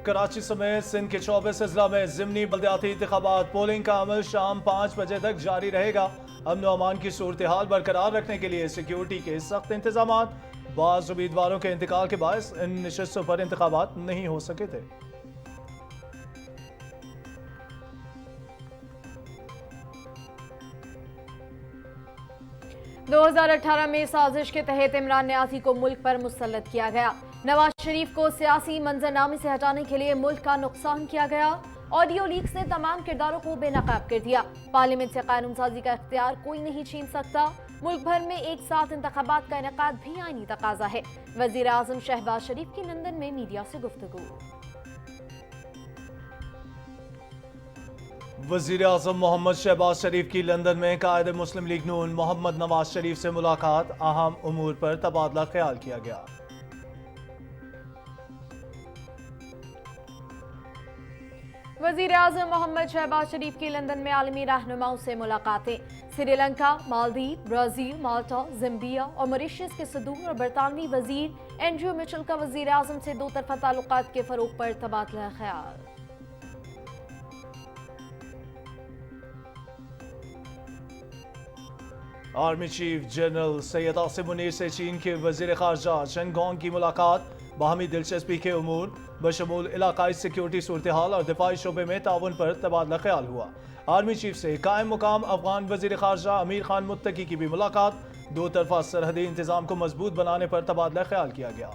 کراچی سمیت سندھ کے 24 اضلاع میں ضمنی بلدیاتی انتخابات پولنگ کا عمل شام 5 بجے تک جاری رہے گا۔ امن و امان کی صورتحال برقرار رکھنے کے لیے سیکیورٹی کے سخت انتظامات۔ بعض امیدواروں کے انتقال کے باعث ان نشستوں پر انتخابات نہیں ہو سکے تھے۔ 2018 میں سازش کے تحت عمران نیازی کو ملک پر مسلط کیا گیا۔ نواز شریف کو سیاسی منظرنامے سے ہٹانے کے لیے ملک کا نقصان کیا گیا۔ آڈیو لیکس نے تمام کرداروں کو بے نقاب کر دیا۔ پارلیمنٹ سے قانون سازی کا اختیار کوئی نہیں چھین سکتا۔ ملک بھر میں ایک ساتھ انتخابات کا انعقاد بھی آئینی تقاضا ہے۔ وزیر اعظم شہباز شریف کی لندن میں میڈیا سے گفتگو۔ وزیر اعظم محمد شہباز شریف کی لندن میں قائد مسلم لیگ نون محمد نواز شریف سے ملاقات۔ اہم امور پر تبادلہ خیال کیا گیا۔ وزیر اعظم محمد شہباز شریف کی لندن میں عالمی رہنماؤں سے ملاقاتیں۔ سری لنکا، مالدیپ، برازیل، مالٹا، زمبیا اور موریشیس کے صدور اور برطانوی وزیر اینڈریو مچل کا وزیر اعظم سے دو طرفہ تعلقات کے فروغ پر تبادلہ خیال۔ Army chief general Syed Asim Munir سے چین کے وزیر خارجہ چن گونگ کی ملاقات۔ باہمی دلچسپی کے امور بشمول علاقائی سیکیورٹی صورتحال اور دفاعی شعبے میں تعاون پر تبادلہ خیال ہوا۔ آرمی چیف سے قائم مقام افغان وزیر خارجہ امیر خان متقی کی بھی ملاقات۔ دو طرفہ سرحدی انتظام کو مضبوط بنانے پر تبادلہ خیال کیا گیا۔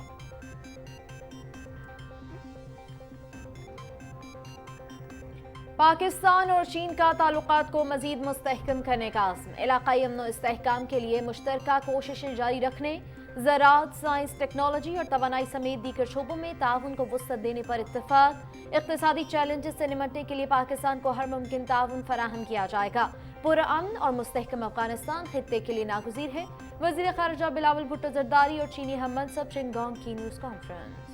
پاکستان اور چین کا تعلقات کو مزید مستحکم کرنے کا عزم۔ علاقائی امن و استحکام کے لیے مشترکہ کوششیں جاری رکھنے، زراعت، سائنس، ٹیکنالوجی اور توانائی سمیت دیگر شعبوں میں تعاون کو وسعت دینے پر اتفاق۔ اقتصادی چیلنجز سے نمٹنے کے لیے پاکستان کو ہر ممکن تعاون فراہم کیا جائے گا۔ پرامن اور مستحکم افغانستان خطے کے لیے ناگزیر ہے۔ وزیر خارجہ بلاول بھٹو زرداری اور چینی ہم منصب چن گونگ کی نیوز کانفرنس۔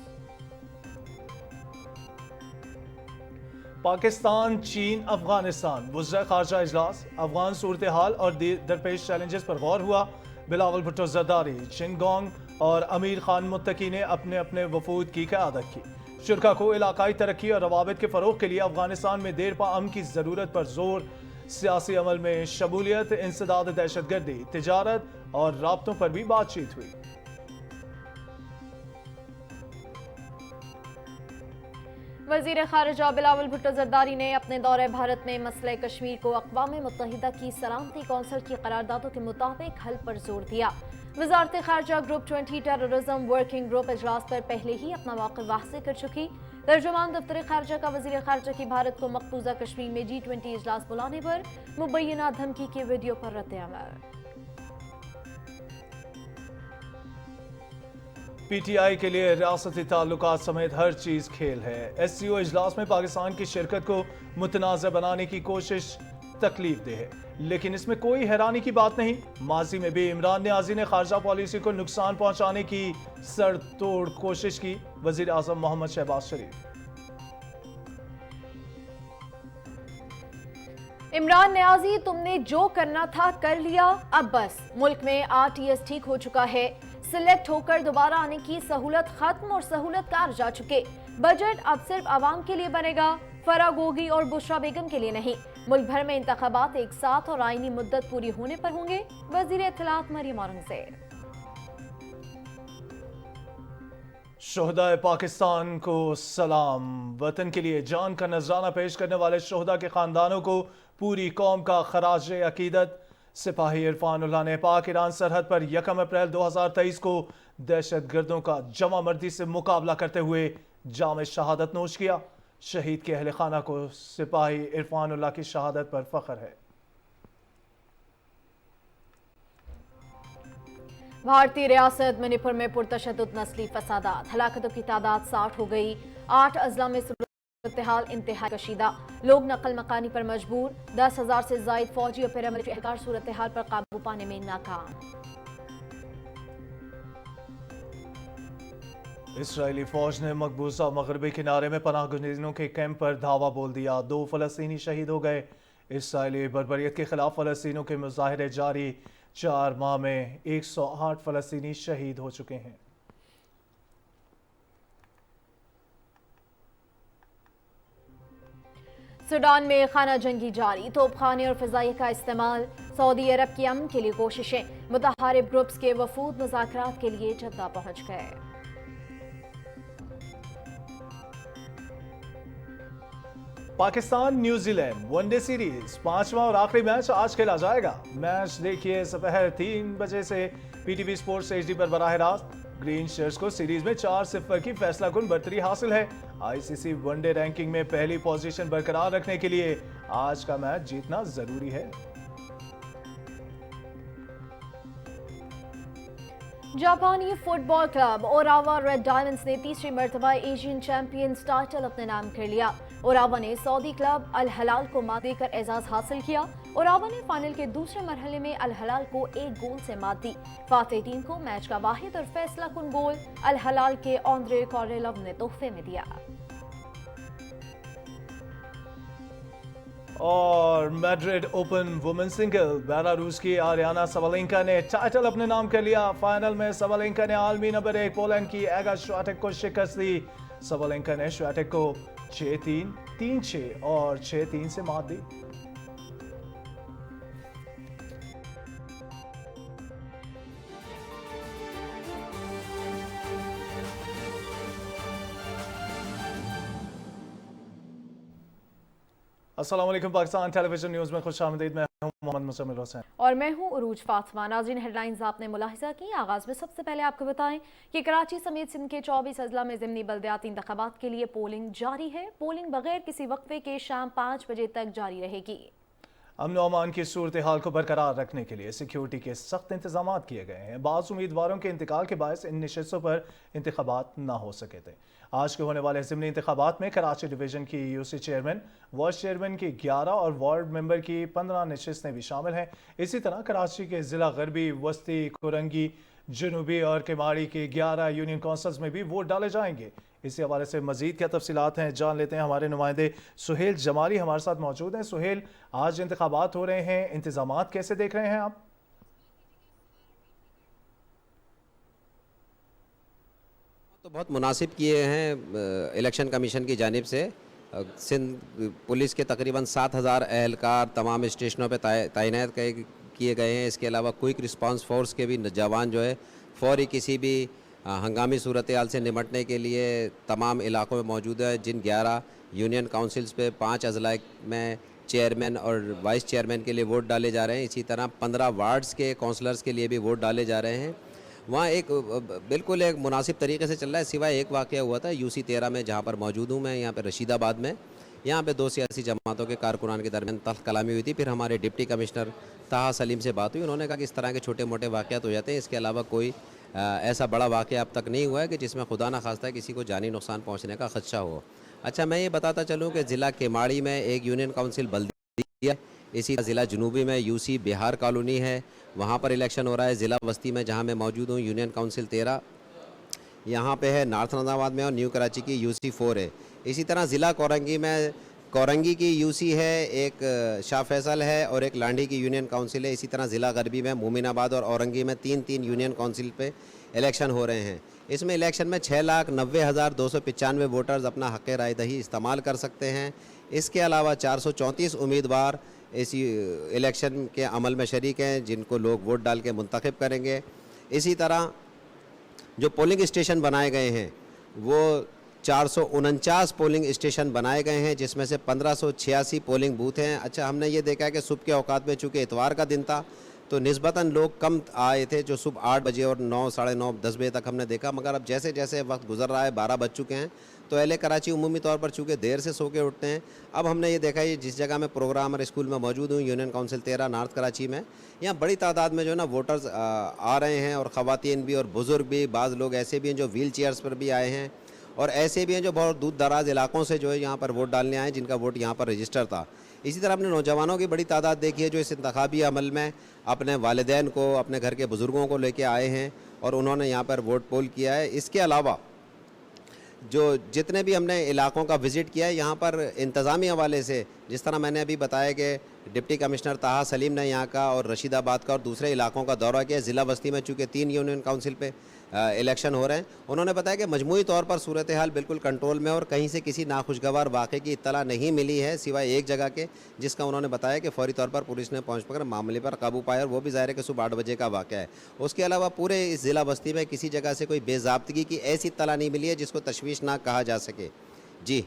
پاکستان، چین، افغانستان وزراء خارجہ اجلاس۔ افغان صورتحال اور درپیش چیلنجز پر غور ہوا۔ بلاول بھٹو زرداری، چن گونگ اور امیر خان متقی نے اپنے اپنے وفود کی قیادت کی۔ شرکاء کو علاقائی ترقی اور روابط کے فروغ کے لیے افغانستان میں دیر پا امن کی ضرورت پر زور، سیاسی عمل میں شمولیت، انسداد دہشت گردی، تجارت اور رابطوں پر بھی بات چیت ہوئی۔ وزیر خارجہ بلاول بھٹو زرداری نے اپنے دورہ بھارت میں مسئلہ کشمیر کو اقوام متحدہ کی سلامتی کونسل کی قراردادوں کے مطابق حل پر زور دیا۔ وزارت خارجہ گروپ 20 ٹیررزم ورکنگ گروپ اجلاس پر پہلے ہی اپنا موقف واضح کر چکی۔ ترجمان دفتر خارجہ کا وزیر خارجہ کی بھارت کو مقبوضہ کشمیر میں G20 اجلاس بلانے پر مبینہ دھمکی کے ویڈیو پر رد عمل۔ پی ٹی آئی کے لیے ریاستی تعلقات سمیت ہر چیز کھیل ہے۔ ایس سی او اجلاس میں پاکستان کی شرکت کو متنازع بنانے کی کوشش تکلیف دہ ہے، لیکن اس میں کوئی حیرانی کی بات نہیں۔ ماضی میں بھی عمران نیازی نے خارجہ پالیسی کو نقصان پہنچانے کی سر توڑ کوشش کی۔ وزیر اعظم محمد شہباز شریف۔ عمران نیازی، تم نے جو کرنا تھا کر لیا، اب بس ملک میں RTS ٹھیک ہو چکا ہے۔ سلیکٹ ہو کر دوبارہ آنے کی سہولت ختم اور سہولت کار جا چکے۔ بجٹ اب صرف عوام کے لیے بنے گا، فرا گوگی اور بشرا بیگم کے لیے نہیں۔ ملک بھر میں انتخابات ایک ساتھ اور آئینی مدت پوری ہونے پر ہوں گے۔ وزیر اطلاعات مریم اورنگزیب۔ شہدائے پاکستان کو سلام۔ وطن کے لیے جان کا نذرانہ پیش کرنے والے شہداء کے خاندانوں کو پوری قوم کا خراج عقیدت۔ سپاہی عرفان اللہ نے پاک ایران سرحد پر 1 اپریل 2023 کو دہشت گردوں کا جمع مردی سے مقابلہ کرتے ہوئے جام شہادت نوش کیا۔ شہید کے اہل خانہ کو سپاہی عرفان اللہ کی شہادت پر فخر ہے۔ بھارتی ریاست منی پور میں پرتشدد نسلی فسادات، ہلاکتوں کی تعداد 60 ہو گئی۔ 8 اضلاع میں صورتحال انتہائی کشیدہ، لوگ نقل مکانی پر مجبور۔ 10,000 سے زائد فوجی اور پیراملٹری اہلکار صورتحال پر قابو پانے میں ناکام۔ اسرائیلی فوج نے مقبوضہ مغربی کنارے میں پناہ گزینوں کے کیمپ پر دھاوا بول دیا۔ 2 فلسطینی شہید ہو گئے۔ اسرائیلی بربریت کے خلاف فلسطینیوں کے مظاہرے جاری۔ 4 ماہ میں 108 فلسطینی شہید ہو چکے ہیں۔ सूडान में खाना जंगी जारी, तोपखाने और फिजाई का इस्तेमाल, सऊदी अरब की अमन के लिए कोशिशें, मुतहारिब ग्रुप्स के वफूद मुज़ाकरात के लिए जद्दा पहुंच गए। पाकिस्तान न्यूजीलैंड वनडे सीरीज 5वां और आखिरी मैच आज खेला जाएगा। मैच देखिए दोपहर 3 बजे से पीटीवी स्पोर्ट्स एचडी पर बराह रास्त। ग्रीन शर्ट्स को सीरीज में 4-0 की फैसला कुन बढ़तरी हासिल है। आईसीसी वनडे रैंकिंग में पहली पोजीशन बरकरार रखने के लिए आज का मैच जीतना जरूरी है। जापानी फुटबॉल क्लब ओरावा रेड डायमंड्स ने तीसरी मर्तबा एशियन चैंपियंस टाइटल अपने नाम कर लिया। ओरावा ने सऊदी क्लब अल हलाल को मात देकर एजाज हासिल किया। ओरावा ने फाइनल के दूसरे मरहले में अल हलाल को 1 गोल से मात दी। फातेह टीम को मैच का वाहिद और फैसला कुन गोल अल हलाल के ऑन्द्रे कॉरेलव ने तोहफे में दिया। और Madrid open women single, Belarus की आरियाना सबलेंका ने टाइटल अपने नाम कर लिया। फाइनल में सबलेंका ने आलमी नंबर 1 पोलैंड की एगा श्वाटेक को शिकस्त दी। सबलेंका ने श्वाटेक को 6-3, 3-6 और 6-3 से मात दी। अस्सलाम वालेकुम, पाकिस्तान टेलीविजन न्यूज़ में खुश आमदीद। मैं हूं मोहम्मद मुज़म्मिल हुसैन और मैं हूं उरूज फातिमा। नाज़रीन, हेडलाइंस आपने मुलाहिजा की। आगाज में सबसे पहले आपको बताएं कि कराची समेत सिंध के 24 अजला में ज़िमनी बल्दियाती इंतखाबात के लिए पोलिंग जारी है। पोलिंग बगैर किसी वक्फे के शाम 5 बजे तक जारी रहेगी। अमन अमान की सूरत हाल को बरकरार रखने के लिए सिक्योरिटी के सख्त इंतजाम किए गए हैं। बाज़ उम्मीदवारों के इंतकाल के बायस इन नशस्तों पर इंतखाबात न हो सके थे। आज के होने वाले ज़िमनी इंतखाबात में कराची डिवीज़न की यूसी चेयरमैन, वाइस चेयरमैन की 11 और वार्ड मेंबर की 15 नशस्तें भी शामिल हैं। इसी तरह कराची के ज़िला गरबी, वस्ती, कुरंगी, जनूबी और केमाड़ी के 11 यूनियन काउंसिल्स में भी वोट डाले जाएंगे। इसी हवाले से मजीद क्या तफसीलात हैं जान लेते हैं। हमारे नुमाइंदे सुहेल जमाली हमारे साथ मौजूद हैं। सुहेल, आज इंतखाबात हो रहे हैं, इंतजामात कैसे देख रहे हैं आप? तो बहुत मुनासिब किए हैं इलेक्शन कमीशन की जानिब से। सिंध पुलिस के तकरीबन 7000 एहलकार तमाम स्टेशनों पर तैनात किए गए हैं। इसके अलावा क्विक रिस्पांस फोर्स के भी जवान जो है फौरी किसी भी हंगामी सूरत हाल से निपटने के लिए तमाम इलाकों में मौजूद है। जिन 11 यूनियन काउंसिल्स पे 5 अजला में चेयरमैन और वाइस चेयरमैन के लिए वोट डाले जा रहे हैं। इसी तरह 15 वार्ड्स के काउंसलर्स के लिए भी वोट डाले जा रहे हैं। वहाँ एक बिल्कुल एक मुनासिब तरीके से चल रहा है, सिवाय एक वाक़या हुआ था यूसी 13 में, जहाँ पर मौजूद हूँ मैं, यहाँ पर रशीदाबाद में। यहाँ पे 2 सियासी जमातों के कारकुनान के दरमियान तल्ख कलामी हुई थी। फिर हमारे डिप्टी कमिश्नर ताहा सलीम से बात हुई। उन्होंने कहा कि इस तरह के छोटे मोटे वाक़यात हो जाते हैं, इसके अलावा कोई ऐसा बड़ा वाक़या अब तक नहीं हुआ है कि जिसमें खुदा न खास्ता किसी को जानी नुकसान पहुँचने का ख़दशा हो। अच्छा, मैं ये बताता चलूँ कि ज़िला केमाड़ी में एक यूनियन काउंसिल बल्दिया, इसी ज़िला जनूबी में यूसी बिहार कॉलोनी है, वहाँ पर इलेक्शन हो रहा है। ज़िला वस्ती में जहाँ मैं मौजूद हूँ यूनियन काउंसिल 13 यहाँ पे है, नॉर्थ नाजाबाद में, और न्यू कराची की यूसी 4 है। इसी तरह ज़िला कोरंगी में कोरंगी की यूसी है, एक शाह फैसल है और एक लांडी की यूनियन काउंसिल है। इसी तरह ज़िला गरबी में मोमिनाबाद और औरंगी में 3-3 यूनियन काउंसिल पे इलेक्शन हो रहे हैं। इसमें इलेक्शन में 6,90,295 वोटर्स अपना हक़ राय दही इस्तेमाल कर सकते हैं। इसके अलावा 434 उम्मीदवार इस इलेक्शन के अमल में शरीक हैं, जिनको लोग वोट डाल के मुंतखब करेंगे। इसी तरह जो पोलिंग स्टेशन बनाए गए हैं वो 449 पोलिंग स्टेशन बनाए गए हैं, जिसमें से 1586 पोलिंग बूथ हैं। अच्छा, हमने ये देखा है कि सुबह के औकात में, चूँकि इतवार का दिन था, तो निस्बतन लोग कम आए थे, जो सुबह 8 बजे और 9, साढ़े 9, 10 बजे तक हमने देखा। मगर अब जैसे जैसे वक्त गुजर रहा है, 12 बज चुके हैं, तो अहले कराची उमूमी तौर पर चूँकि देर से सो के उठते हैं, अब हमने ये देखा है जिस जगह मैं प्रोग्राम और स्कूल में मौजूद हूँ, यूनियन काउंसिल 13 नॉर्थ कराची में, यहाँ बड़ी तादाद में जो है ना वोटर्स आ रहे हैं, और ख़वातीन भी और बुज़ुर्ग भी, बाज़ लोग ऐसे भी हैं जो व्हील चेयर्स पर भी आए हैं, और ऐसे भी हैं जो बहुत दूर दराज इलाकों से जो है यहाँ पर वोट डालने आए, जिनका वोट यहाँ पर रजिस्टर था। इसी तरह अपने नौजवानों की बड़ी तादाद देखी है जो इस इंतखाबी अमल में अपने वालिदैन को, अपने घर के बुज़ुर्गों को लेके आए हैं और उन्होंने यहाँ पर वोट पोल किया है। इसके अलावा जो जितने भी हमने इलाकों का विज़िट किया है, यहाँ पर इंतज़ामी हवाले से, जिस तरह मैंने अभी बताया कि डिप्टी कमिश्नर ताहा सलीम ने यहाँ का और रशीदाबाद का और दूसरे इलाकों का दौरा किया। ज़िला बस्ती में चूँकि 3 यूनियन काउंसिल पे इलेक्शन हो रहे हैं, उन्होंने बताया कि मजमूई तौर पर सूरत हाल बिल्कुल कंट्रोल में और कहीं से किसी नाखुशगवार वाक़े की इत्तला नहीं मिली है सिवाय एक जगह के, जिसका उन्होंने बताया कि फौरी तौर पर पुलिस ने पहुँच कर मामले पर काबू पाया और वो भी ज़ाहिर है कि सुबह 8 बजे का वाक़या है। उसके अलावा पूरे इस ज़िला बस्ती में किसी जगह से कोई बेज़ाब्तगी की ऐसी इत्तला नहीं मिली है जिसको तशवीशनाक कहा जा सके। जी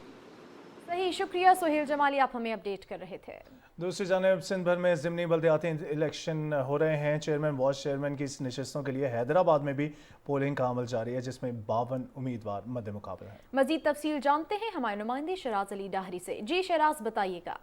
सही, शुक्रिया सोहेल जमाली, आप हमें अपडेट कर रहे थे। दूसरी जानब सिंध भर में ज़िमनी बल्दियाती इलेक्शन हो रहे हैं। चेयरमैन वाइस चेयरमैन की इस नशस्तों के लिए हैदराबाद में भी पोलिंग का अमल जारी है, जिसमें 52 उम्मीदवार मद्दे मुकाबला हैं। मजीद तफसील जानते हैं हमारे नुमाइंदे शराज अली डाहरी से। जी शराज, बताइएगा।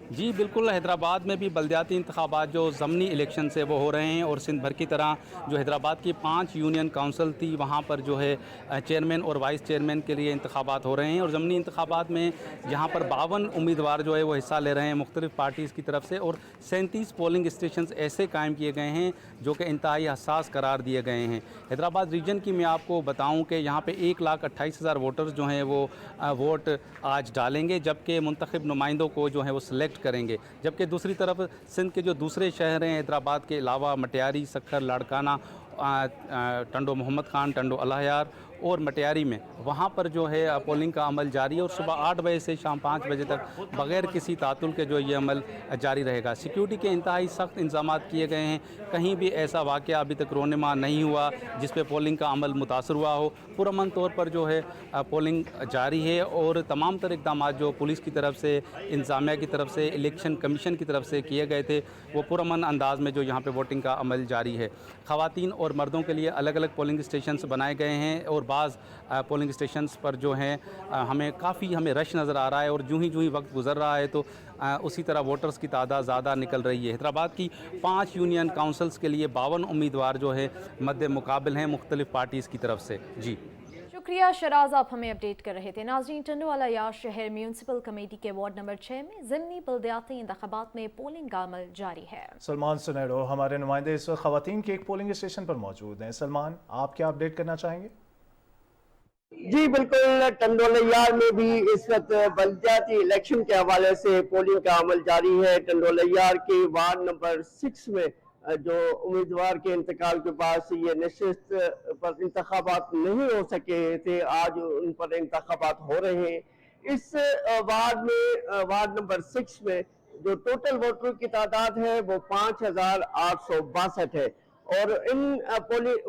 जी बिल्कुल, हैदराबाद में भी बल्दियाती इंतखाबात जो ज़मनी इलेक्शन से वो हो रहे हैं और सिंध भर की तरह जो हैदराबाद की 5 यूनियन काउंसिल थी वहाँ पर जो है चेयरमैन और वाइस चेयरमैन के लिए इंतखाबात हो रहे हैं। और ज़मनी इंतखाबात में यहाँ पर 52 उम्मीदवार जो है वो हिस्सा ले रहे हैं मुख्तलिफ़ पार्टीज़ की तरफ से, और 37 पोलिंग स्टेशन ऐसे कायम किए गए हैं जो कि इंतहाई हसास करार दिए गए हैं। हैदराबाद रीजन की मैं आपको बताऊँ कि यहाँ पर 1,28,000 वोटर्स जो हैं वो वोट आज डालेंगे, जबकि मुंतखब नुमाइंदों को जो है वो सिलेक्ट करेंगे। जबकि दूसरी तरफ सिंध के जो दूसरे शहर हैं हैदराबाद के अलावा मटियारी, सक्खर, लाड़काना, टंडो मोहम्मद खान, टंडो अलायार और मटियारी में वहाँ पर जो है पोलिंग का अमल जारी है और सुबह 8 बजे से शाम 5 बजे तक बग़ैर किसी तातुल के जो ये अमल जारी रहेगा। सिक्योरिटी के इंतहाई सख्त इंतजाम किए गए हैं, कहीं भी ऐसा वाक़या अभी तक रोनुमा नहीं हुआ जिस पे पोलिंग का अमल मुतासर हुआ हो। पुरअमन तौर पर जो है पोलिंग जारी है और तमाम तर इक़दाम जो पुलिस की तरफ से, इंतज़ामिया की तरफ से, इलेक्शन कमीशन की तरफ से किए गए थे वो पुरअमन अंदाज में जो यहाँ पर वोटिंग का अमल जारी है। ख़वातीन और मर्दों के लिए अलग अलग पोलिंग स्टेशंस बनाए गए हैं और बाज़ पोलिंग स्टेशंस पर जो हैं हमें रश नज़र आ रहा है और जूँ ही वक्त गुजर रहा है तो उसी तरह वोटर्स की तादाद ज़्यादा निकल रही है। हैदराबाद की 5 यूनियन काउंसिल्स के लिए 52 उम्मीदवार जो है मद्दे मुकाबिल हैं मुख्तलिफ़ पार्टीज़ की तरफ से। जी शुक्रिया शराज, आप हमें अपडेट कर रहे थे। नाज़रीन, टंडो अलायार शहर म्यूनसिपल कमेटी के वार्ड नंबर 6 में ज़िमनी बल्दियाती इंतखाबात में पोलिंग का अमल जारी है। सलमान सुनेरो हमारे नुमाइंदे इस वक्त ख़वातीन के एक पोलिंग स्टेशन पर मौजूद हैं। सलमान, आप क्या अपडेट करना चाहेंगे? जी बिल्कुल, टंडो अलायार में भी इस वक्त बल्दियाती इलेक्शन के हवाले से पोलिंग का अमल जारी है। टंडो अलायार के वार्ड नंबर 6 में जो उम्मीदवार के इंतकाल के बाद से ये नशिस्त पर इंतखाबात नहीं हो सके थे, आज उन पर इंतखाबात हो रहे हैं। इस वार्ड में वार्ड नंबर 6 में जो टोटल वोटरों की तादाद है वो 5,862 है और इन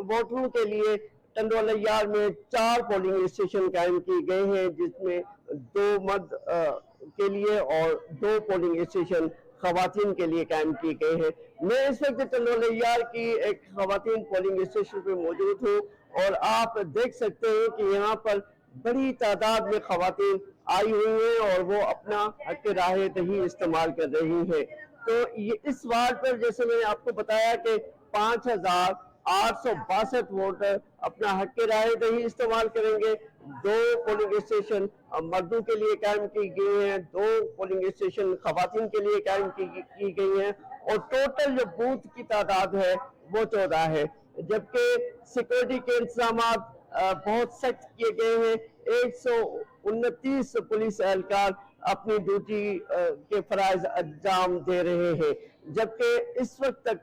वोटरों के लिए टंडो अलायार में 4 पोलिंग स्टेशन कायम किए गए हैं, जिसमें 2 मर्द के लिए और 2 पोलिंग स्टेशन खवातीन के लिए कायम किए गए हैं। मैं इस वक्त टंडो अलायार की एक खवातीन पोलिंग स्टेशन पे मौजूद हूँ और आप देख सकते हैं कि यहाँ पर बड़ी तादाद में खवातीन आई हुई हैं और वो अपना हक राह दही इस्तेमाल कर रही हैं। तो ये इस वार्ड पर जैसे मैंने आपको बताया कि 5,862 वोटर अपना हक राह दही इस्तेमाल करेंगे। 2 पोलिंग स्टेशन मर्दों के लिए कायम की गई हैं, 2 पोलिंग स्टेशन खवातीन के लिए कायम की गई हैं और टोटल जो बूथ की तादाद है वो 14 है। जबकि सिक्योरिटी के इंतजाम बहुत सख्त किए गए हैं। 129 पुलिस एहलकार अपनी ड्यूटी के फराइज अंजाम दे रहे हैं, जबकि इस वक्त तक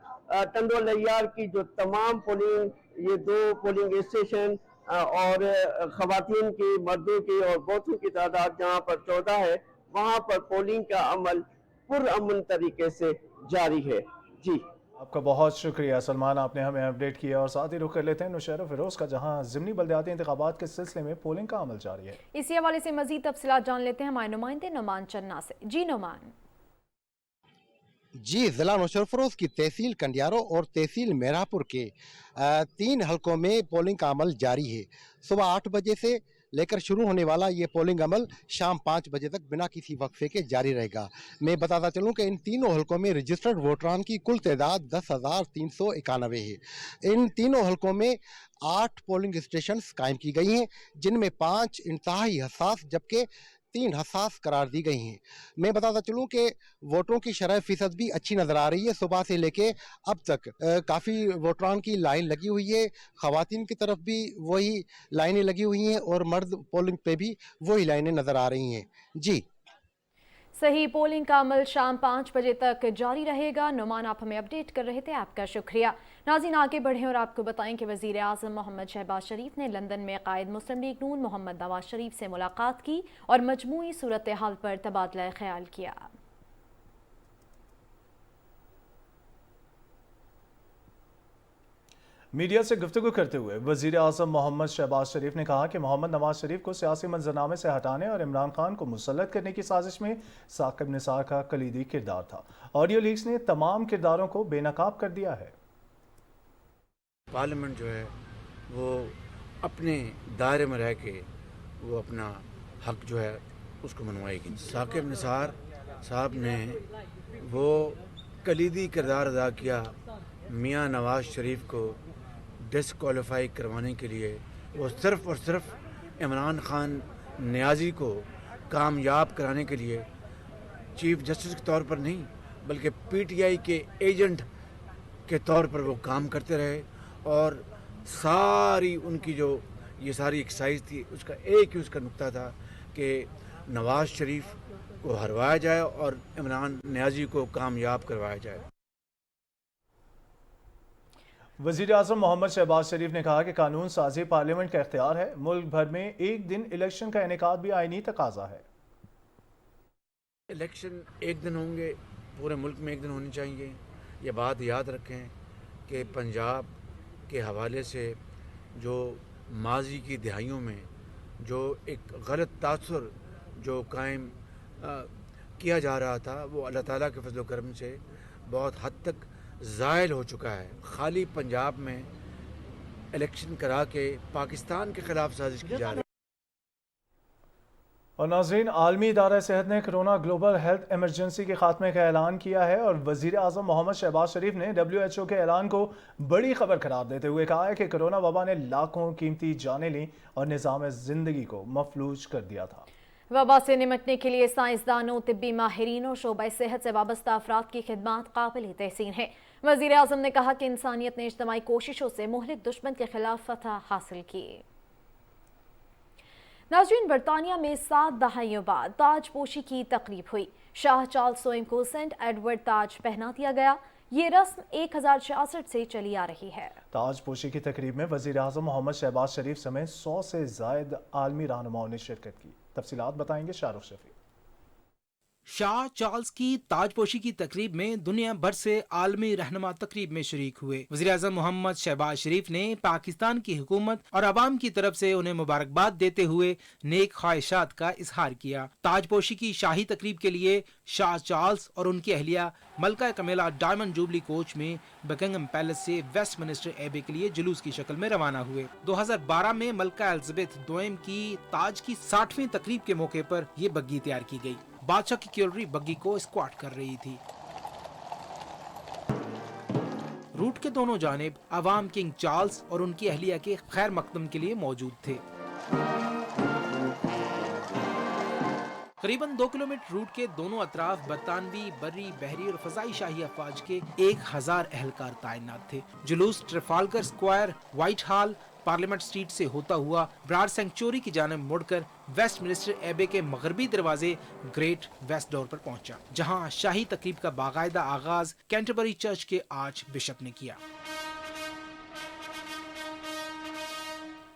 टंडो अलायार की जो तमाम पोलिंग ये 2 पोलिंग स्टेशन और खवातीन की, मर्दों की और बूथों की तादाद जहां पर 14 है, वहां पर पोलिंग का अमल पुरअमन तरीके से जारी है। जी आपका बहुत शुक्रिया सलमान, आपने हमें अपडेट किया और साथ ही रुख कर लेते हैं नौशहरा फिरोज का, जहां ज़िमनी बल्दियाती इंतखाबात के सिलसिले में पोलिंग का अमल जारी है। इसी हवाले से मजीद तफसीलात जान लेते हैं हमारे नुमाइंदे नुमान चन्ना से। जी नुमान। जी, ज़िला नौशहरा फिरोज की तहसील कंडियारो और तहसील मेहरापुर के 3 हलकों में पोलिंग का अमल जारी है। सुबह 8 बजे से लेकर शुरू होने वाला ये पोलिंग अमल शाम 5 बजे तक बिना किसी वक्फे के जारी रहेगा। मैं बताता चलूं कि इन तीनों हलकों में रजिस्टर्ड वोटरान की कुल तादाद 10,391 है। इन तीनों हलकों में 8 पोलिंग स्टेशन कायम की गई हैं, जिनमें 5 इंतहाई हसास जबकि 3 हसास करार दी गई हैं। मैं बताता चलूं कि वोटरों की शरह फीसद भी अच्छी नज़र आ रही है। सुबह से लेके अब तक काफ़ी वोटरान की लाइन लगी हुई है। ख़वातीन की तरफ भी वही लाइनें लगी हुई हैं और मर्द पोलिंग पे भी वही लाइनें नज़र आ रही हैं। जी सही पोलिंग का अमल शाम 5 बजे तक जारी रहेगा। नुमान आप हमें अपडेट कर रहे थे, आपका शुक्रिया। नाज़रीन आगे बढ़ें और आपको बताएं कि वज़ीर आज़म मोहम्मद शहबाज शरीफ ने लंदन में कायद मुस्लिम लीग नून मोहम्मद नवाज शरीफ से मुलाकात की और मजमूई सूरत हाल पर तबादला ख्याल किया। मीडिया से गुफ्तगू करते हुए वज़ीर आज़म मोहम्मद शहबाज शरीफ ने कहा कि मोहम्मद नवाज शरीफ को सियासी मंजरनामे से हटाने और इमरान खान को मुसल्लत करने की साजिश में साकिब निसार का कलीदी किरदार था। ऑडियो लीक्स ने तमाम किरदारों को बेनकाब कर दिया है। पार्लियामेंट जो है वो अपने दायरे में रह के वो अपना हक जो है उसको मनवाएगी। साकिब निसार साहब ने वो कलीदी किरदार अदा किया मियाँ नवाज शरीफ को डिसक्वालीफाई करवाने के लिए। वो सिर्फ़ और सिर्फ इमरान खान नियाज़ी को कामयाब कराने के लिए चीफ जस्टिस के तौर पर नहीं बल्कि पीटीआई के एजेंट के तौर पर वो काम करते रहे और सारी उनकी जो ये सारी एक्सरसाइज थी उसका एक ही उसका नुक्ता था कि नवाज शरीफ को हरवाया जाए और इमरान नियाज़ी को कामयाब करवाया जाए। वज़ीर आज़म मोहम्मद शहबाज शरीफ ने कहा कि कानून साजी पार्लियामेंट का इख्तियार है। मुल्क भर में एक दिन इलेक्शन का इनेकाद भी आईनी तकाजा है। इलेक्शन एक दिन होंगे, पूरे मुल्क में एक दिन होनी चाहिए। ये बात याद रखें कि पंजाब के हवाले से जो माजी की दिहाइयों में जो एक गलत तासुर जो कायम किया जा रहा था वो अल्लाह ताला के फजल करम से बहुत हद तक ज़ायल हो चुका है। खाली पंजाब में इलेक्शन करा के पाकिस्तान के खिलाफ साजिश की जा रही है। और नाज़रीन, आलमी इदारा सेहत ने कोरोना ग्लोबल हेल्थ इमरजेंसी के खात्मे का ऐलान किया है और वज़ीर आज़म मोहम्मद शहबाज शरीफ ने WHO के ऐलान को बड़ी खबर करार देते हुए कहा है कि कोरोना वबा ने लाखों कीमती जानें लीं और निज़ाम ज़िंदगी को मफलूज कर दिया था। वबा से निमटने के लिए साइंसदानों, तिब्बी माहिरीन और शोबा सेहत से वाबस्ता अफराद की खिदमात काबिल तहसीन है। वज़ीर आज़म ने कहा कि इंसानियत ने इज्तमाई कोशिशों से मुहलिक दुश्मन के खिलाफ फतह हासिल की। नाज़रीन, बरतानिया में 7 दहाइयों बाद ताजपोशी की तकरीब हुई। शाह चार्ल्स सोइम को सेंट एडवर्ड ताज पहना दिया गया। ये रस्म 1066 से चली आ रही है। ताजपोशी की तकरीब में वज़ीर आज़म मोहम्मद शहबाज शरीफ समेत 100 से ज़ायद आलमी रहनुमाओं ने शिरकत की। तफसीलात बताएंगे शाहरुख शफी। शाह चार्ल्स की ताजपोशी की तकरीब में दुनिया भर से आलमी रहनुमा तकरीब में शरीक हुए। वज़ीर आज़म मोहम्मद शहबाज शरीफ ने पाकिस्तान की हुकूमत और अवाम की तरफ से उन्हें मुबारकबाद देते हुए नेक ख्वाहिशात का इजहार किया। ताजपोशी की शाही तकरीब के लिए शाह चार्ल्स और उनकी अहलिया मलका कमेला डायमंड जुबली कोच में बकिंघम पैलेस से वेस्टमिनिस्टर एबे के लिए जुलूस की शक्ल में रवाना हुए। 2012 में मलका एलिजाबेथ दोयम की ताज की 60वीं तकरीब के मौके पर ये बग्गी तैयार की गई। बादशाह की कैवलरी बग्गी को स्क्वाट कर रही थी। रूट के दोनों जानिब अवाम किंग चार्ल्स और उनकी अहलिया के खैर मकदम के लिए मौजूद थे। करीबन 2 किलोमीटर रूट के दोनों अतराफ बरतानवी, बर्री, बहरी और फजाई शाही अफवाज के 1000 एहलकार तैनात थे। जुलूस Trafalgar Square, Whitehall, Parliament Street से होता हुआ ब्राड सेंचुरी की जानब मुड़कर वेस्टमिनिस्टर एबे के मगरबी दरवाजे ग्रेट वेस्ट डोर पर पहुंचा, जहां शाही तकरीब का बाकायदा आगाज कैंटरबरी चर्च के आर्च बिशप ने किया।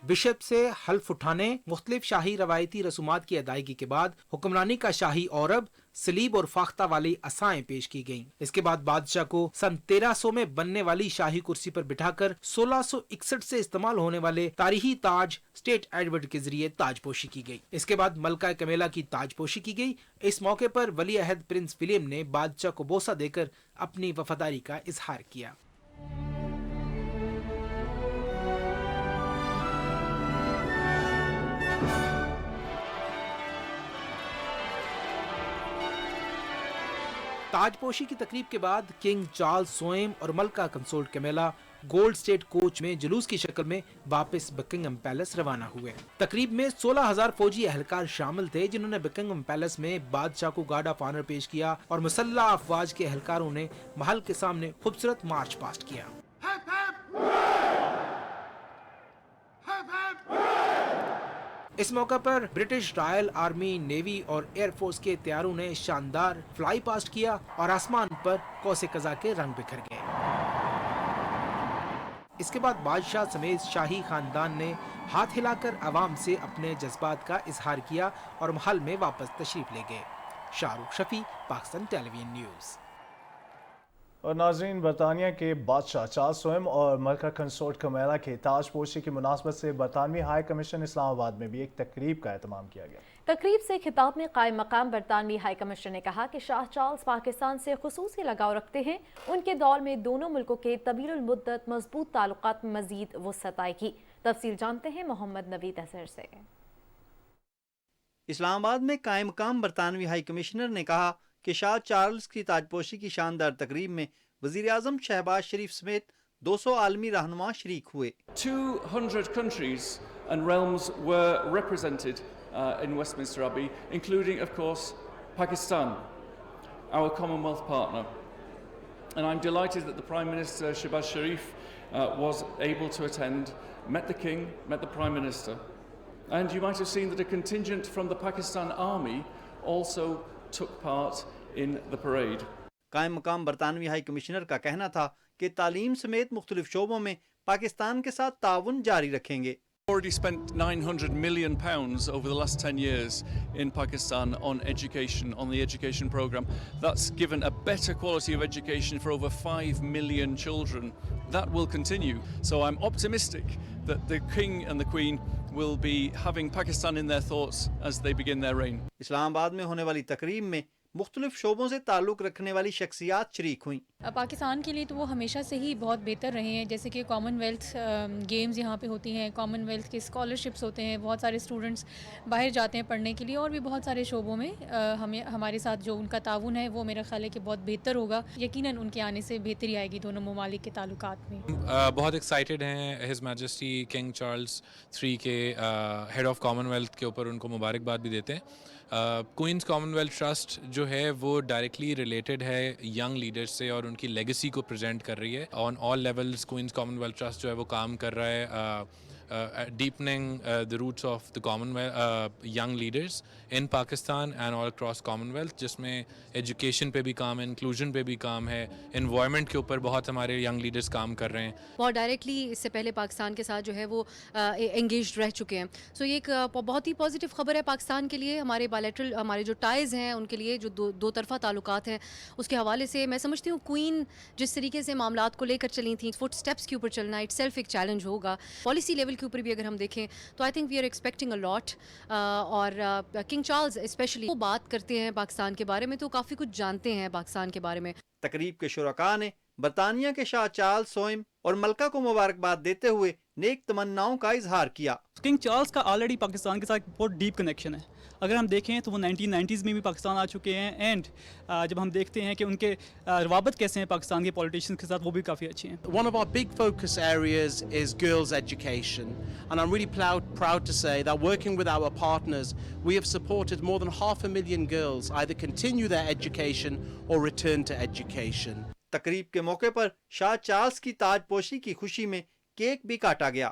बिशप से हल्फ उठाने, मुख्तलिफ शाही रवायती रसूमात की अदायगी के बाद हुक्मरानी का शाही औरब, सलीब और फाख्ता वाली असाएं पेश की गईं। इसके बाद बादशाह को सन 1300 में बनने वाली शाही कुर्सी पर बिठाकर 1661 से इस्तेमाल होने वाले तारीखी ताज स्टेट एडवर्ड के जरिए ताजपोशी की गई। इसके बाद मलका कमेला की ताजपोशी की गई। इस मौके पर वली अहद प्रिंस विलियम ने बादशाह को बोसा देकर अपनी वफादारी का इजहार किया। ताजपोशी की तकरीब के बाद किंग चार्ल्स सोएम और मलका consort Camilla gold state coach में जुलूस की शक्ल में वापस बकिंघम पैलेस रवाना हुए। तकरीब में 16,000 फौजी एहलकार शामिल थे, जिन्होंने बकिंघम पैलेस में बादशाह को गार्ड ऑफ ऑनर पेश किया और मुसल्लह अफवाज के एहलकारों ने महल के सामने खूबसूरत मार्च पास्ट किया। इस मौका पर ब्रिटिश रॉयल आर्मी, नेवी और एयर फोर्स के तैयारों ने शानदार फ्लाई पास्ट किया और आसमान पर कौसे कज़ा के रंग बिखर गए। इसके बाद बादशाह समेत शाही खानदान ने हाथ हिलाकर आवाम से अपने जज्बात का इजहार किया और महल में वापस तशरीफ ले गए। Shahrukh Shafi, Pakistan television news. और नाजरीन, बरतानिया के बादशाह चार्ल्स स्वयं और मलका कंसोर्ट कमेला के ताजपोशी की मुनासबत से बरतानवी हाई कमीशन इस्लामाबाद में भी एक तकरीब का एहतमाम किया गया। तकरीब से खिताब में कायम मकाम बरतानवी हाई कमिश्नर ने कहा कि शाह चार्ल्स पाकिस्तान से खुसूसी लगाव रखते हैं। उनके दौर में दोनों मुल्कों के तवील मुद्दत मजबूत ताल्लुकात में मजीद वुसअत आएगी। तफसील जानते हैं मोहम्मद नवीद अजहर से। इस्लामाबाद में कायम मकाम बरतानवी हाई कमिश्नर ने कहा कि शाह चार्ल्स की ताजपोशी की शानदार तकरीब में वज़ीर आज़म शहबाज शरीफ समेत 200 आलमी रहनुमा शरीक हुए। 200 countries and realms were represented in Westminster Abbey, including, of course, Pakistan, our Commonwealth partner. And I'm delighted that the Prime Minister Shehbaz Sharif was able to attend, met the King, met the Prime Minister. And you might have seen that a contingent from the Pakistan Army also took part in the parade. कायम मकाम बरतानवी high commissioner का कहना था कि तालीम समेत मुख्तलिफ शोबों में पाकिस्तान के साथ ताउन जारी रखेंगे। Already spent £900 million over the last 10 years in Pakistan on education, on the education programme. That's given a better quality of education for over 5 million children. That will continue. So I'm optimistic that the King and the Queen will be having Pakistan in their thoughts as they begin their reign. Islamabad में होने वाली तकरीब में मुख्तलिफ शोबों से ताल्लुक़ रखने वाली शख्सियात शरीक हुई। पाकिस्तान के लिए तो वो हमेशा से ही बहुत बेहतर रहे हैं, जैसे कि कॉमनवेल्थ गेम्स यहाँ पे होती हैं, कॉमनवेल्थ के स्कॉलरशिप्स होते हैं, बहुत सारे स्टूडेंट्स बाहर जाते हैं पढ़ने के लिए, और भी बहुत सारे शोबों में हमारे साथ जो उनका ताउन है वो मेरा ख्याल है कि बहुत बेहतर होगा। यकीनन उनके आने से बेहतरी आएगी दोनों ममालिक के ताल्लुकात में। बहुत एक्साइटेड हैं his majesty king Charles III के हेड ऑफ कॉमनवेल्थ के ऊपर उनको मुबारकबाद भी देते हैं। क्वींस कॉमनवेल्थ ट्रस्ट जो है वो डायरेक्टली रिलेटेड है यंग लीडर्स से और उनकी लेगेसी को प्रेजेंट कर रही है। On all levels Queen's Commonwealth Trust जो है वो काम कर रहा है deepening the roots of the Commonwealth young leaders in Pakistan and all across Commonwealth, जिसमें education पे भी काम है, inclusion पे भी काम है, environment के ऊपर बहुत हमारे young leaders काम कर रहे हैं। बहुत डायरेक्टली इससे पहले पाकिस्तान के साथ जो है वो engaged रह चुके हैं। सो ये एक बहुत ही पॉजिटिव खबर है पाकिस्तान के लिए। हमारे बायलैटरल हमारे जो टाइज़ हैं उनके लिए जो दो तरफा ताल्लुकात हैं उसके हवाले से मैं समझती हूँ क्वीन जिस तरीके से मामलात को लेकर चली थी, फुट स्टेप्स के ऊपर चलना इट सेल्फ एक चैलेंज होगा। पॉलिसी लेवल के ऊपर भी अगर हम देखें तो I think we are expecting a lot. और किंग चार्ल्स स्पेशली वो बात करते हैं पाकिस्तान के बारे में तो काफ़ी कुछ जानते हैं पाकिस्तान के बारे में। तकरीब के शुरका ने बरतानिया के शाह चार्ल्स सोइम और मलका को मुबारकबाद देते हुए नेक तमन्नाओं का इजहार किया। किंग चार्ल्स का ऑलरेडी पाकिस्तान के साथ बहुत डीप कनेक्शन है। अगर हम देखें तो वो 1990s में भी पाकिस्तान आ चुके हैं एंड जब हम देखते हैं कि उनके रवाबत कैसे हैं पाकिस्तान के पॉलिटिशियंस के साथ वो भी काफ़ी अच्छे हैं। One of our big focus areas is girls' education, and I'm really proud to say that working with our partners we have supported more than 500,000 girls either continue their education or return to education. तकरीब के मौके पर Shah Charles की ताजपोशी की खुशी में cake भी काटा गया।